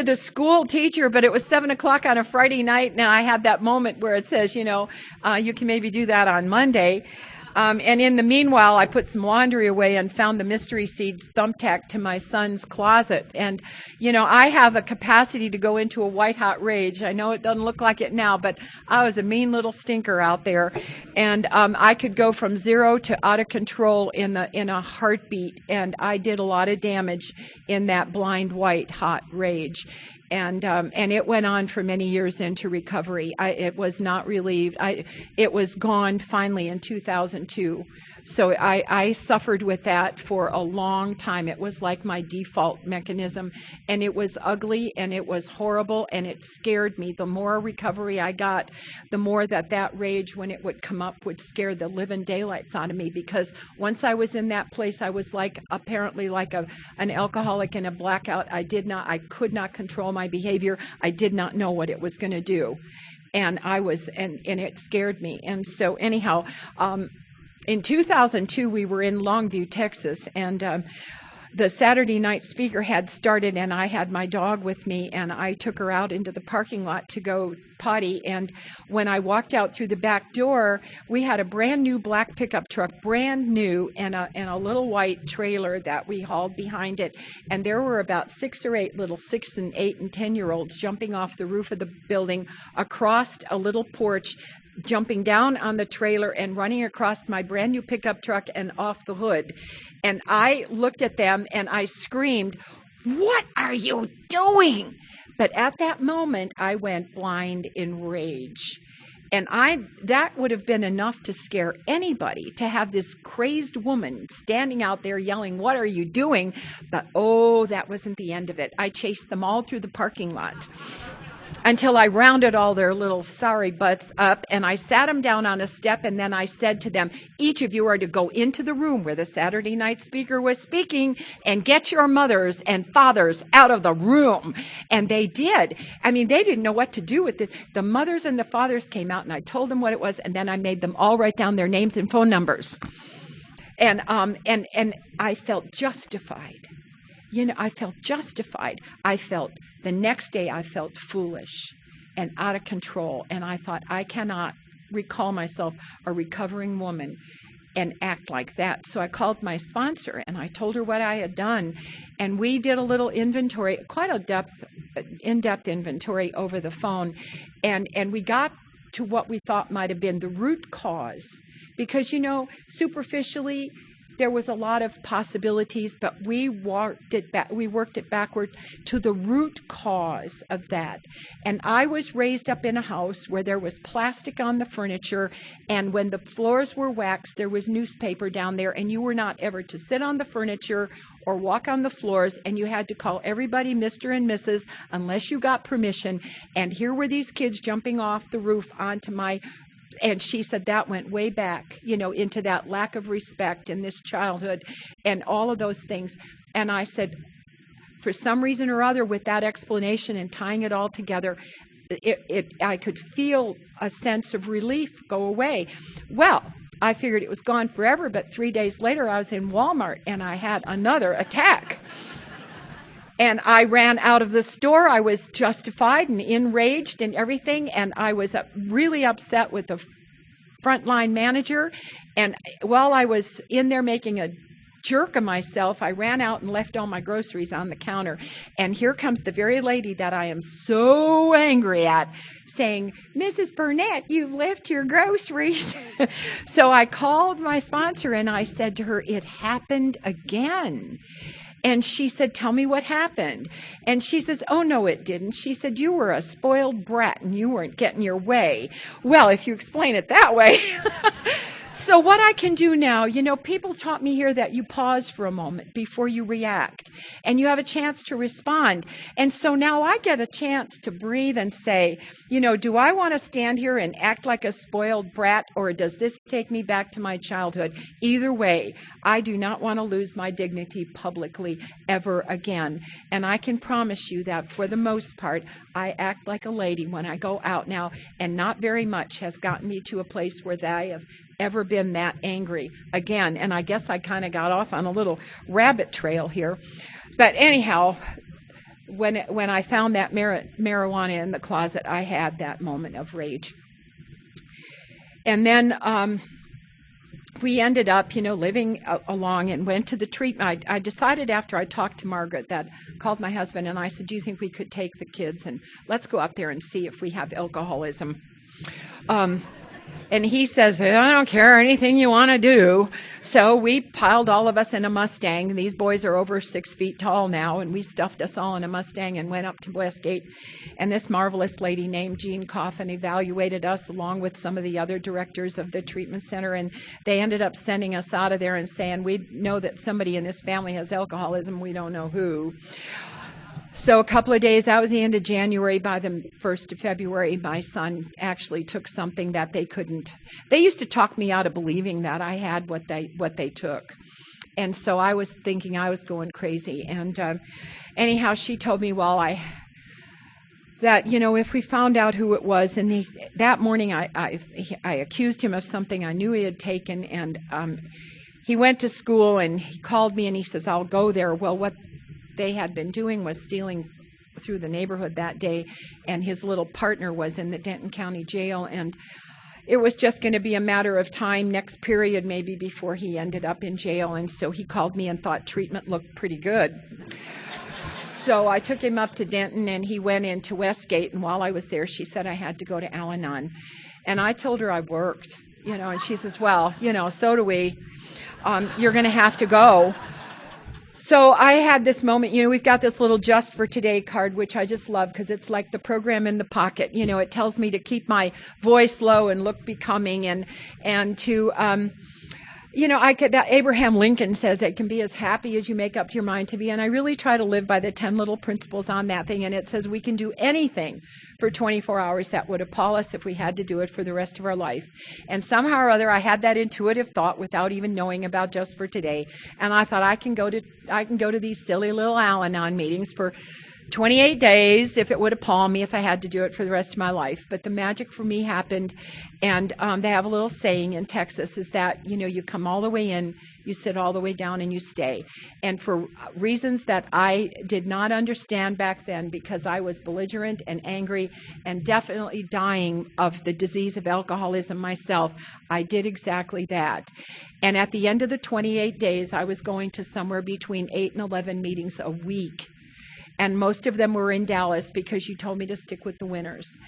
the school teacher. But it was 7:00 on a Friday night, and I had that moment where it says, you can maybe do that on Monday. And in the meanwhile, I put some laundry away and found the mystery seeds thumbtacked to my son's closet. And, I have a capacity to go into a white-hot rage. I know it doesn't look like it now, but I was a mean little stinker out there. And I could go from zero to out of control in a heartbeat. And I did a lot of damage in that blind, white-hot rage. and it went on for many years into recovery. It was not relieved. It was gone finally in 2002. So I suffered with that for a long time. It was like my default mechanism, and it was ugly and it was horrible and it scared me. The more recovery I got, the more that rage, when it would come up, would scare the living daylights out of me, because once I was in that place, I was apparently like an alcoholic in a blackout. I could not control my behavior. I did not know what it was going to do. And it scared me. And so anyhow, in 2002, we were in Longview, Texas, and the Saturday night speaker had started, and I had my dog with me, and I took her out into the parking lot to go potty. And when I walked out through the back door, we had a brand new black pickup truck, brand new, and a little white trailer that we hauled behind it. And there were about 6 or 8 little 6 and 8 and 10-year-olds jumping off the roof of the building, across a little porch, jumping down on the trailer and running across my brand new pickup truck and off the hood. And I looked at them and I screamed, "What are you doing?" But at that moment, I went blind in rage. And that would have been enough to scare anybody, to have this crazed woman standing out there yelling, "What are you doing?" But that wasn't the end of it. I chased them all through the parking lot until I rounded all their little sorry butts up, and I sat them down on a step, and then I said to them, "Each of you are to go into the room where the Saturday night speaker was speaking and get your mothers and fathers out of the room." And they did. I mean, they didn't know what to do with it. The mothers and the fathers came out, and I told them what it was, and then I made them all write down their names and phone numbers. And I felt justified. I felt justified. The next day I felt foolish and out of control. And I thought, I cannot recall myself a recovering woman and act like that. So I called my sponsor and I told her what I had done. And we did a little inventory, quite in-depth inventory over the phone. And we got to what we thought might have been the root cause. Because, superficially, there was a lot of possibilities, but we worked it backward to the root cause of that. And I was raised up in a house where there was plastic on the furniture, and when the floors were waxed, there was newspaper down there, and you were not ever to sit on the furniture or walk on the floors, and you had to call everybody Mr. and Mrs. unless you got permission. And here were these kids jumping off the roof onto my. And she said that went way back, into that lack of respect in this childhood and all of those things. And I said, for some reason or other, with that explanation and tying it all together, I could feel a sense of relief go away. Well, I figured it was gone forever, but 3 days later I was in Walmart and I had another attack. And I ran out of the store. I was justified and enraged and everything. And I was really upset with the frontline manager. And while I was in there making a jerk of myself, I ran out and left all my groceries on the counter. And here comes the very lady that I am so angry at saying, "Mrs. Burnett, you've left your groceries." So I called my sponsor and I said to her, "It happened again." And she said, "Tell me what happened." And she says, "Oh, no, it didn't." She said, "You were a spoiled brat and you weren't getting your way." Well, if you explain it that way. So what I can do now, people taught me here that you pause for a moment before you react and you have a chance to respond. And so now I get a chance to breathe and say, do I want to stand here and act like a spoiled brat, or does this take me back to my childhood? Either way, I do not want to lose my dignity publicly ever again. And I can promise you that for the most part, I act like a lady when I go out now, and not very much has gotten me to a place where I have ever been that angry again. And I guess I kind of got off on a little rabbit trail here. But anyhow, when I found that marijuana in the closet, I had that moment of rage. And then we ended up, living along and went to the treatment. I decided after I talked to Margaret that called my husband and I said, "Do you think we could take the kids and let's go up there and see if we have alcoholism?" And he says, I don't care, anything you want to do. So we piled all of us in a Mustang. These boys are over 6 feet tall now, and we stuffed us all in a Mustang and went up to Westgate. And this marvelous lady named Jean Coffin evaluated us along with some of the other directors of the treatment center, and they ended up sending us out of there and saying, we know that somebody in this family has alcoholism, we don't know who. So a couple of days, that was the end of January. By the 1st of February, my son actually took something that they couldn't. They used to talk me out of believing that I had what they took. And so I was thinking I was going crazy. And anyhow, she told me, that, if we found out who it was, and that morning I accused him of something I knew he had taken, and he went to school and he called me and he says, I'll go there. Well, what they had been doing was stealing through the neighborhood that day, and his little partner was in the Denton County Jail, and it was just going to be a matter of time, next period maybe, before he ended up in jail. And so he called me and thought treatment looked pretty good. So I took him up to Denton, and he went into Westgate, and while I was there, she said I had to go to Al-Anon. And I told her I worked, and she says, well, so do we. You're going to have to go. So I had this moment, we've got this little Just for Today card, which I just love because it's like the program in the pocket. It tells me to keep my voice low and look becoming, and to, that Abraham Lincoln says it can be as happy as you make up your mind to be. And I really try to live by the 10 little principles on that thing. And it says we can do anything for 24 hours that would appall us if we had to do it for the rest of our life. And somehow or other, I had that intuitive thought without even knowing about Just for Today. And I thought I can go to these silly little Al-Anon meetings for 28 days if it would appall me if I had to do it for the rest of my life. But the magic for me happened, and they have a little saying in Texas is that, you come all the way in, you sit all the way down, and you stay. And for reasons that I did not understand back then, because I was belligerent and angry and definitely dying of the disease of alcoholism myself, I did exactly that. And at the end of the 28 days, I was going to somewhere between 8 and 11 meetings a week. And most of them were in Dallas because you told me to stick with the winners.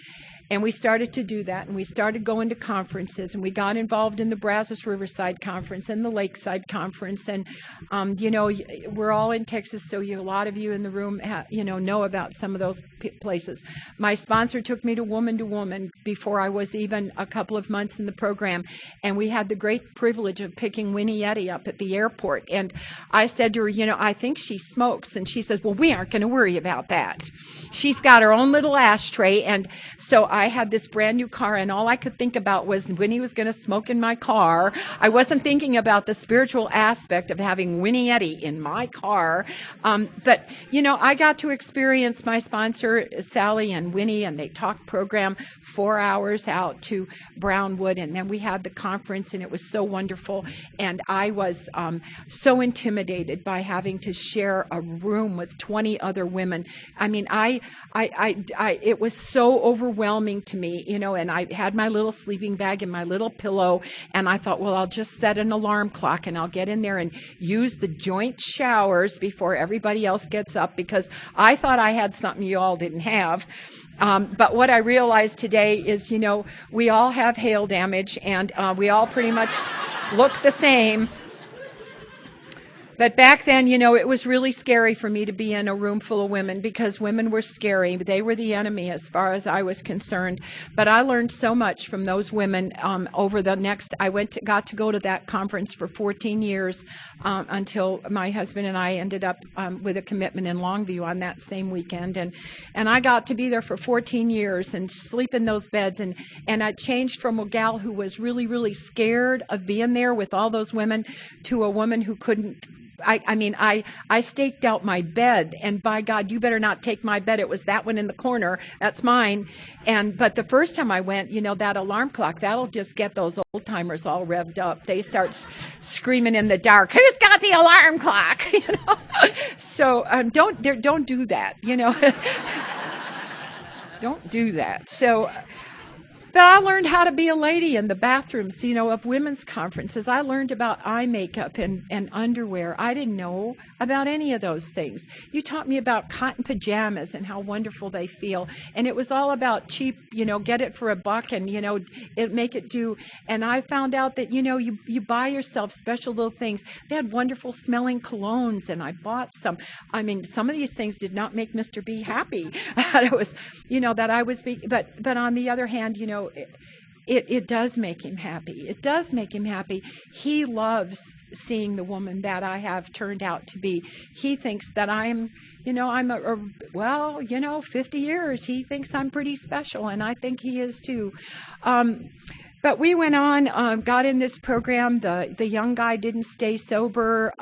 And we started to do that, and we started going to conferences, and we got involved in the Brazos Riverside Conference and the Lakeside Conference. And, we're all in Texas, so a lot of you in the room, know about some of those places. My sponsor took me to Woman before I was even a couple of months in the program, and we had the great privilege of picking Winnie Yeti up at the airport. And I said to her, I think she smokes. And she says, well, we aren't going to worry about that. She's got her own little ashtray. And so I had this brand new car, and all I could think about was Winnie was going to smoke in my car. I wasn't thinking about the spiritual aspect of having Winnie Yeti in my car. But, I got to experience my sponsor, Sally and Winnie, and they talked program 4 hours out to Brownwood. And then we had the conference, and it was so wonderful. And I was so intimidated by having to share a room with 20 other women. I mean, it was so overwhelming to me, and I had my little sleeping bag and my little pillow, and I thought, well, I'll just set an alarm clock and I'll get in there and use the joint showers before everybody else gets up, because I thought I had something you all didn't have. But what I realized today is, we all have hail damage, and we all pretty much look the same. But back then, it was really scary for me to be in a room full of women, because women were scary. They were the enemy as far as I was concerned. But I learned so much from those women over the next. I got to go to that conference for 14 years until my husband and I ended up with a commitment in Longview on that same weekend. And I got to be there for 14 years and sleep in those beds. And I changed from a gal who was really, really scared of being there with all those women to a woman who couldn't. I staked out my bed, and by God, you better not take my bed. It was that one in the corner. That's mine. But the first time I went, that alarm clock, that'll just get those old timers all revved up. They start screaming in the dark, who's got the alarm clock? So don't do that, Don't do that. So But I learned how to be a lady in the bathrooms, of women's conferences. I learned about eye makeup and underwear. I didn't know about any of those things. You taught me about cotton pajamas and how wonderful they feel. And it was all about cheap, get it for $1 and, make it do. And I found out that, you buy yourself special little things. They had wonderful smelling colognes, and I bought some. I mean, some of these things did not make Mr. B happy. It was, that I was, but on the other hand, it does make him happy. It does make him happy. He loves seeing the woman that I have turned out to be. He thinks that I'm 50 years. He thinks I'm pretty special, and I think he is too. But we went on, got in this program. The young guy didn't stay sober.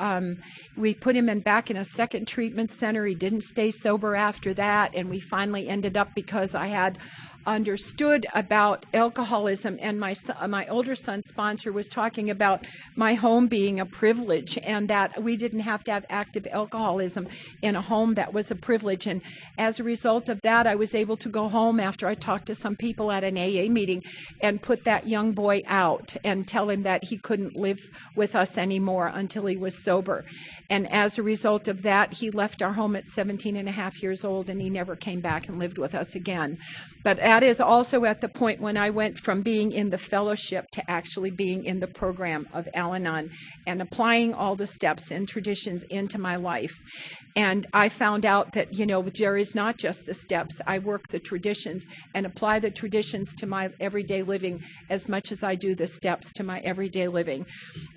We put him back in a second treatment center. He didn't stay sober after that. And we finally ended up, because I had understood about alcoholism, and my older son's sponsor was talking about my home being a privilege, and that we didn't have to have active alcoholism in a home that was a privilege. And as a result of that, I was able to go home after I talked to some people at an AA meeting and put that young boy out and tell him that he couldn't live with us anymore until he was sober. And as a result of that, he left our home at 17 and a half years old, and he never came back and lived with us again. But that is also at the point when I went from being in the fellowship to actually being in the program of Al-Anon and applying all the steps and traditions into my life. And I found out that, there is not just the steps. I work the traditions and apply the traditions to my everyday living as much as I do the steps to my everyday living.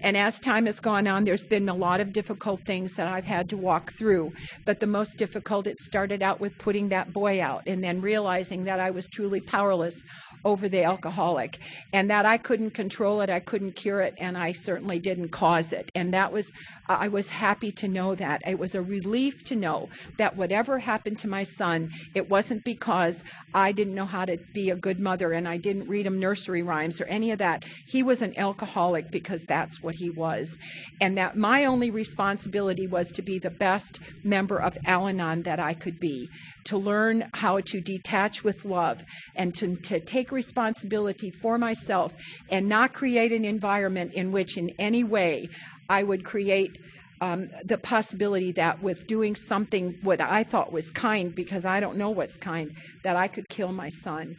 And as time has gone on, there's been a lot of difficult things that I've had to walk through. But the most difficult, it started out with putting that boy out and then realizing that I was truly powerless over the alcoholic and that I couldn't control it, I couldn't cure it, and I certainly didn't cause it. And I was happy to know that. It was a relief to know that whatever happened to my son, it wasn't because I didn't know how to be a good mother and I didn't read him nursery rhymes or any of that. He was an alcoholic because that's what he was. And that my only responsibility was to be the best member of Al-Anon that I could be, to learn how to detach with love and to take responsibility for myself and not create an environment in which in any way I would create the possibility that with doing something what I thought was kind, because I don't know what's kind, that I could kill my son.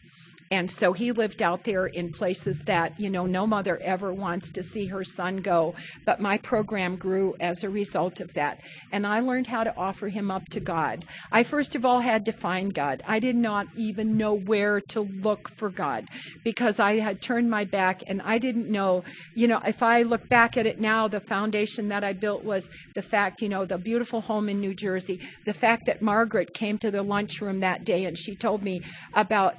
And so he lived out there in places that, no mother ever wants to see her son go. But my program grew as a result of that. And I learned how to offer him up to God. I first of all had to find God. I did not even know where to look for God because I had turned my back and I didn't know, if I look back at it now, the foundation that I built was the fact, the beautiful home in New Jersey, the fact that Margaret came to the lunchroom that day and she told me about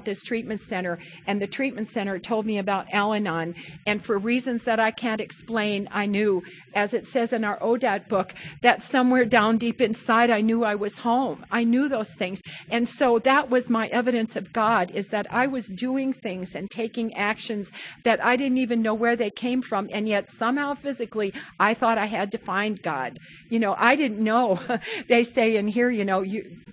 this treatment center, and the treatment center told me about Al-Anon, and for reasons that I can't explain, I knew, as it says in our ODAT book, that somewhere down deep inside I knew I was home. I knew those things, and so that was my evidence of God, is that I was doing things and taking actions that I didn't even know where they came from, and yet somehow physically I thought I had to find God. I didn't know. They say in here,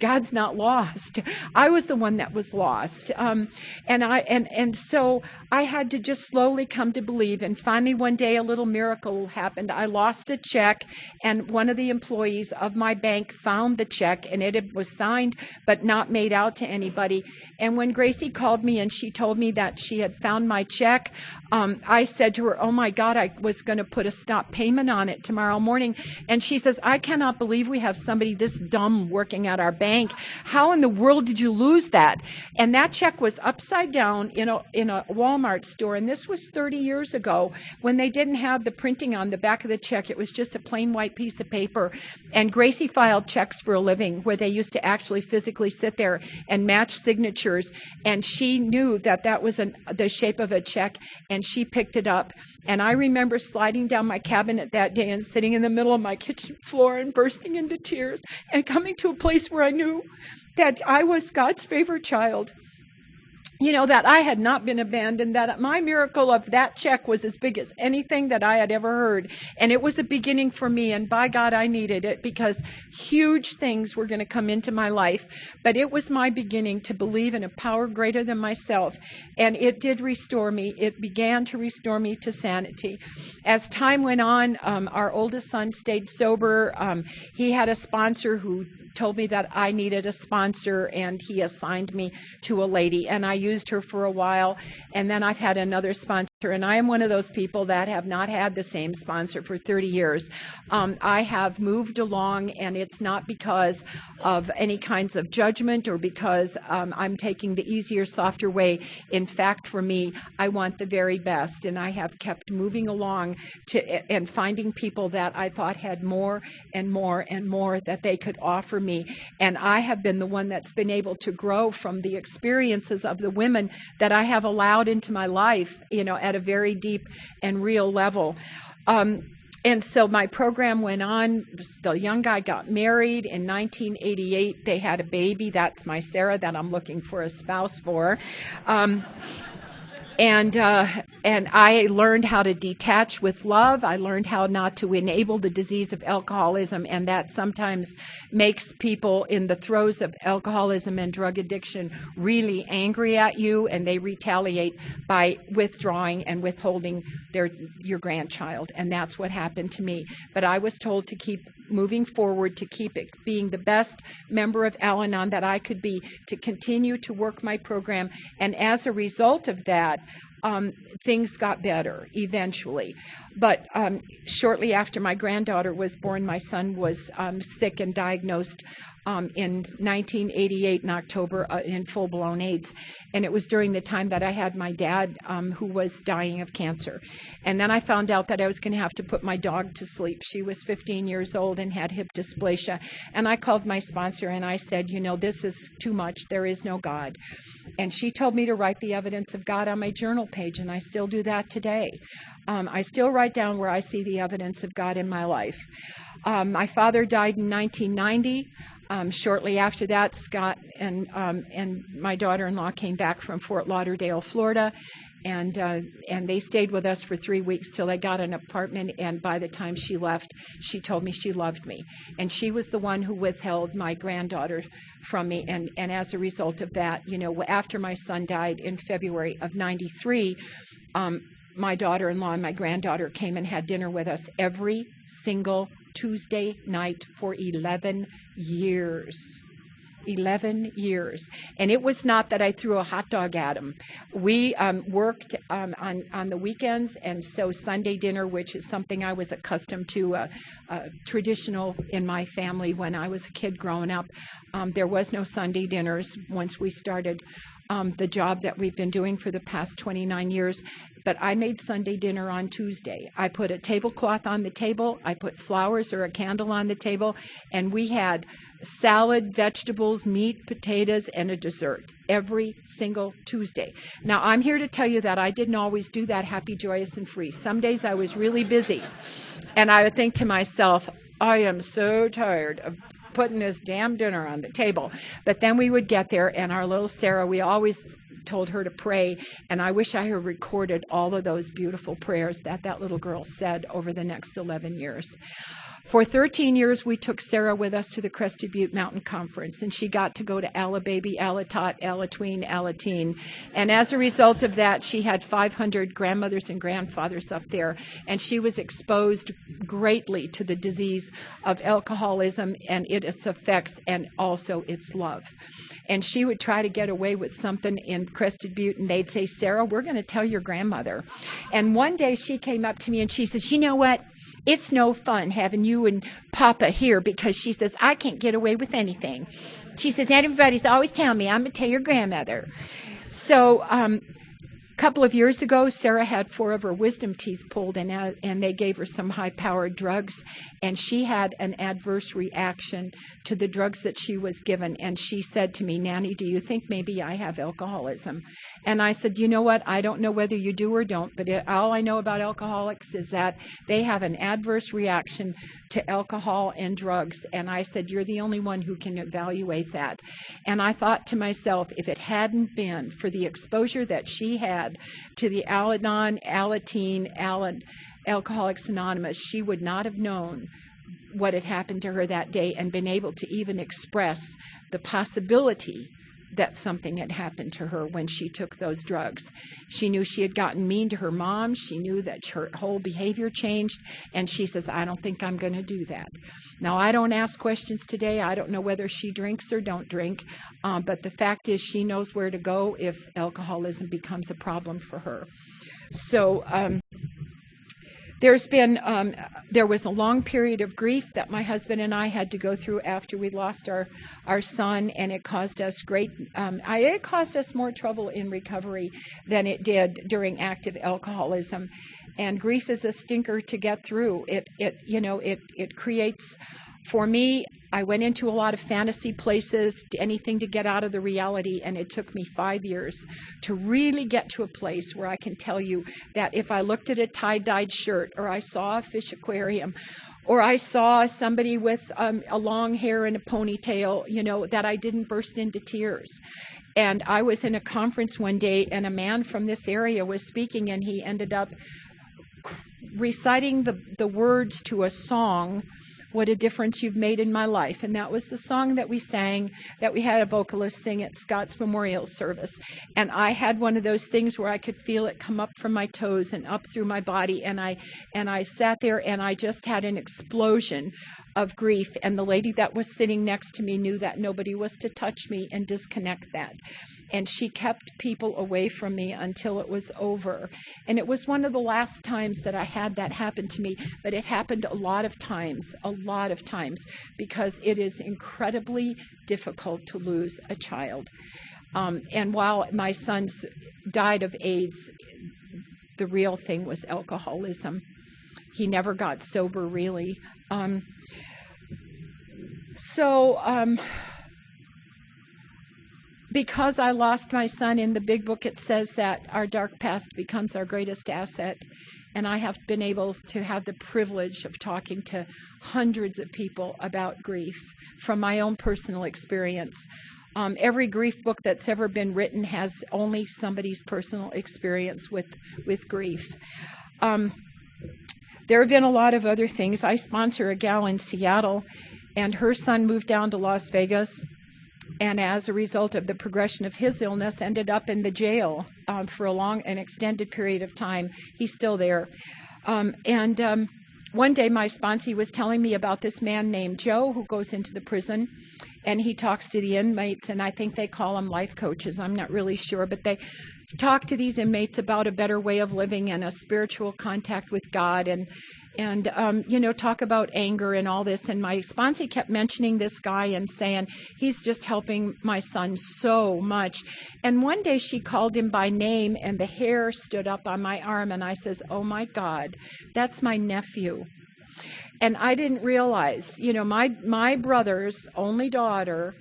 God's not lost. I was the one that was lost. And so I had to just slowly come to believe. And finally, one day, a little miracle happened. I lost a check, and one of the employees of my bank found the check, and it was signed but not made out to anybody. And when Gracie called me and she told me that she had found my check, I said to her, "Oh my God, I was going to put a stop payment on it tomorrow morning." And she says, "I cannot believe we have somebody this dumb working at our bank. How in the world did you lose that?" And that check was upside down in a Walmart store, and this was 30 years ago when they didn't have the printing on the back of the check. It was just a plain white piece of paper. And Gracie filed checks for a living, where they used to actually physically sit there and match signatures, and she knew that that was the shape of a check, and she picked it up. And I remember sliding down my cabinet that day and sitting in the middle of my kitchen floor and bursting into tears and coming to a place where I knew that I was God's favorite child. that I had not been abandoned, that my miracle of that check was as big as anything that I had ever heard. And it was a beginning for me. And by God, I needed it, because huge things were going to come into my life. But it was my beginning to believe in a power greater than myself. And it did restore me. It began to restore me to sanity. As time went on, our oldest son stayed sober. He had a sponsor who told me that I needed a sponsor, and he assigned me to a lady, and I used her for a while, and then I've had another sponsor, and I am one of those people that have not had the same sponsor for 30 years. I have moved along, and it's not because of any kinds of judgment or because I'm taking the easier, softer way. In fact, for me, I want the very best, and I have kept moving along and finding people that I thought had more and more and more that they could offer me. And I have been the one that's been able to grow from the experiences of the women that I have allowed into my life, at a very deep and real level. And so my program went on. The young guy got married in 1988. They had a baby. That's my Sarah that I'm looking for a spouse for. And I learned how to detach with love. I learned how not to enable the disease of alcoholism, and that sometimes makes people in the throes of alcoholism and drug addiction really angry at you, and they retaliate by withdrawing and withholding your grandchild. And that's what happened to me. But I was told to keep moving forward, to keep it being the best member of Al-Anon that I could be, to continue to work my program. And as a result of that, things got better eventually. But shortly after my granddaughter was born, my son was sick and diagnosed in 1988 in October in full-blown AIDS. And it was during the time that I had my dad who was dying of cancer. And then I found out that I was going to have to put my dog to sleep. She was 15 years old and had hip dysplasia. And I called my sponsor and I said, this is too much. There is no God. And she told me to write the evidence of God on my journal page, and I still do that today. I still write down where I see the evidence of God in my life. My father died in 1990. Shortly after that, Scott and my daughter-in-law came back from Fort Lauderdale, Florida, and they stayed with us for 3 weeks till they got an apartment. And by the time she left, she told me she loved me, and she was the one who withheld my granddaughter from me. And as a result of that, after my son died in February of '93. My daughter-in-law and my granddaughter came and had dinner with us every single Tuesday night for 11 years. 11 years. And it was not that I threw a hot dog at them. We worked on the weekends, and so Sunday dinner, which is something I was accustomed to, traditional in my family when I was a kid growing up. There was no Sunday dinners once we started the job that we've been doing for the past 29 years. But I made Sunday dinner on Tuesday. I put a tablecloth on the table. I put flowers or a candle on the table. And we had salad, vegetables, meat, potatoes, and a dessert every single Tuesday. Now, I'm here to tell you that I didn't always do that happy, joyous, and free. Some days I was really busy. And I would think to myself, I am so tired of putting this damn dinner on the table. But then we would get there, and our little Sarah, we always told her to pray, and I wish I had recorded all of those beautiful prayers that little girl said over the next 11 years. For 13 years, we took Sarah with us to the Crested Butte Mountain Conference, and she got to go to Alababy, Alatot, Alatween, Alateen. And as a result of that, she had 500 grandmothers and grandfathers up there, and she was exposed greatly to the disease of alcoholism and its effects, and also its love. And she would try to get away with something in Crested Butte, and they'd say, Sarah, we're going to tell your grandmother. And one day she came up to me and she says, you know what? It's no fun having you and Papa here, because she says, I can't get away with anything. She says, everybody's always telling me I'm going to tell your grandmother. So couple of years ago, Sarah had 4 of her wisdom teeth pulled, and they gave her some high-powered drugs, and she had an adverse reaction to the drugs that she was given. And she said to me, "Nanny, do you think maybe I have alcoholism?" And I said, "You know what? I don't know whether you do or don't, but all I know about alcoholics is that they have an adverse reaction to alcohol and drugs." And I said, "You're the only one who can evaluate that." And I thought to myself, if it hadn't been for the exposure that she had to the Al-Anon, Alateen, Alcoholics Anonymous, she would not have known what had happened to her that day and been able to even express the possibility that something had happened to her when she took those drugs. She knew she had gotten mean to her mom. She knew that her whole behavior changed, and she says, "I don't think I'm going to do that." Now, I don't ask questions today. I don't know whether she drinks or don't drink, but the fact is she knows where to go if alcoholism becomes a problem for her. So, there was a long period of grief that my husband and I had to go through after we lost our son, and it caused us it caused us more trouble in recovery than it did during active alcoholism. And grief is a stinker to get through. It creates, for me, I went into a lot of fantasy places, anything to get out of the reality, and it took me 5 years to really get to a place where I can tell you that if I looked at a tie-dyed shirt, or I saw a fish aquarium, or I saw somebody with a long hair and a ponytail, that I didn't burst into tears. And I was in a conference one day, and a man from this area was speaking, and he ended up reciting the words to a song, "What a Difference You've Made in My Life." And that was the song that we sang, that we had a vocalist sing at Scott's memorial service. And I had one of those things where I could feel it come up from my toes and up through my body. And I sat there, and I just had an explosion of grief. And the lady that was sitting next to me knew that nobody was to touch me and disconnect that. And she kept people away from me until it was over. And it was one of the last times that I had that happen to me, but it happened a lot of times, because it is incredibly difficult to lose a child. And while my sons died of AIDS, the real thing was alcoholism. He never got sober, really. Because I lost my son, in the big book it says that our dark past becomes our greatest asset. And I have been able to have the privilege of talking to hundreds of people about grief from my own personal experience. Every grief book that's ever been written has only somebody's personal experience with grief. There have been a lot of other things. I sponsor a gal in Seattle, and her son moved down to Las Vegas, and as a result of the progression of his illness, ended up in the jail for an extended period of time. He's still there. One day my sponsee was telling me about this man named Joe who goes into the prison, and he talks to the inmates, and I think they call them life coaches. I'm not really sure, but they talk to these inmates about a better way of living and a spiritual contact with God, and talk about anger and all this. And my sponsee kept mentioning this guy and saying, "He's just helping my son so much." And one day she called him by name, and the hair stood up on my arm, and I says, "Oh my God, that's my nephew." And I didn't realize, my brother's only daughter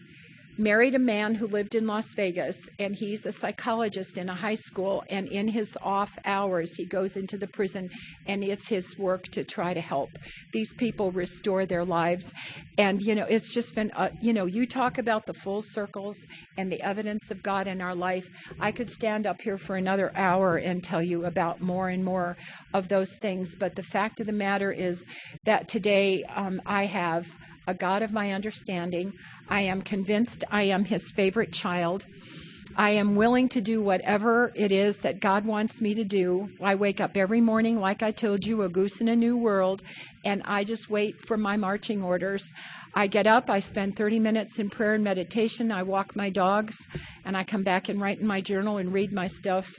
married a man who lived in Las Vegas, and he's a psychologist in a high school, and in his off hours he goes into the prison, and it's his work to try to help these people restore their lives. And it's just been you talk about the full circles and the evidence of God in our life. I could stand up here for another hour and tell you about more and more of those things, but the fact of the matter is that today I have a God of my understanding. I am convinced I am his favorite child. I am willing to do whatever it is that God wants me to do. I wake up every morning, like I told you, a goose in a new world, and I just wait for my marching orders. I get up, I spend 30 minutes in prayer and meditation, I walk my dogs, and I come back and write in my journal and read my stuff,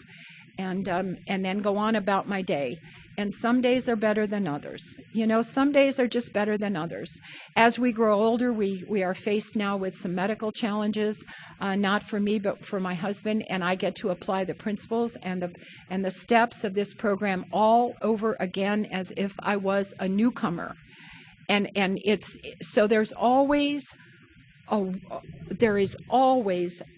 and then go on about my day. And some days are better than others. You know, some days are just better than others. As we grow older, we are faced now with some medical challenges, not for me, but for my husband. And I get to apply the principles and the steps of this program all over again as if I was a newcomer. And it's so there is always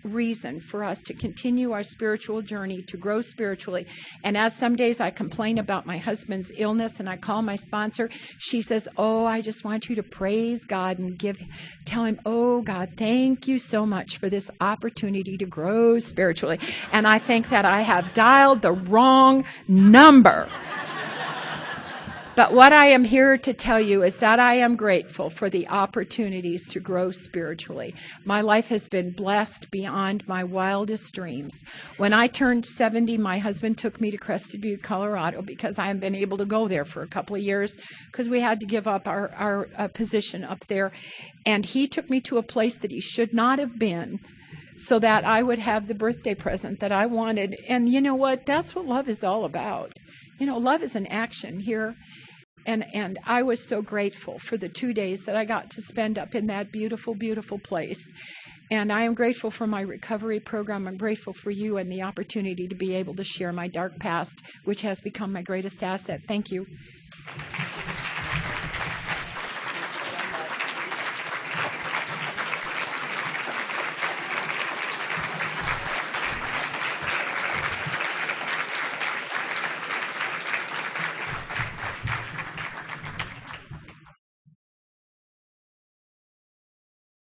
reason for us to continue our spiritual journey, to grow spiritually. And as some days I complain about my husband's illness and I call my sponsor, she says, "Oh, I just want you to praise God and tell him, oh God, thank you so much for this opportunity to grow spiritually." And I think that I have dialed the wrong number. But what I am here to tell you is that I am grateful for the opportunities to grow spiritually. My life has been blessed beyond my wildest dreams. When I turned 70, my husband took me to Crested Butte, Colorado, because I haven't been able to go there for a couple of years because we had to give up our position up there. And he took me to a place that he should not have been, so that I would have the birthday present that I wanted. And you know what? That's what love is all about. You know, love is an action here. And I was so grateful for the 2 days that I got to spend up in that beautiful, beautiful place. And I am grateful for my recovery program. I'm grateful for you and the opportunity to be able to share my dark past, which has become my greatest asset. Thank you.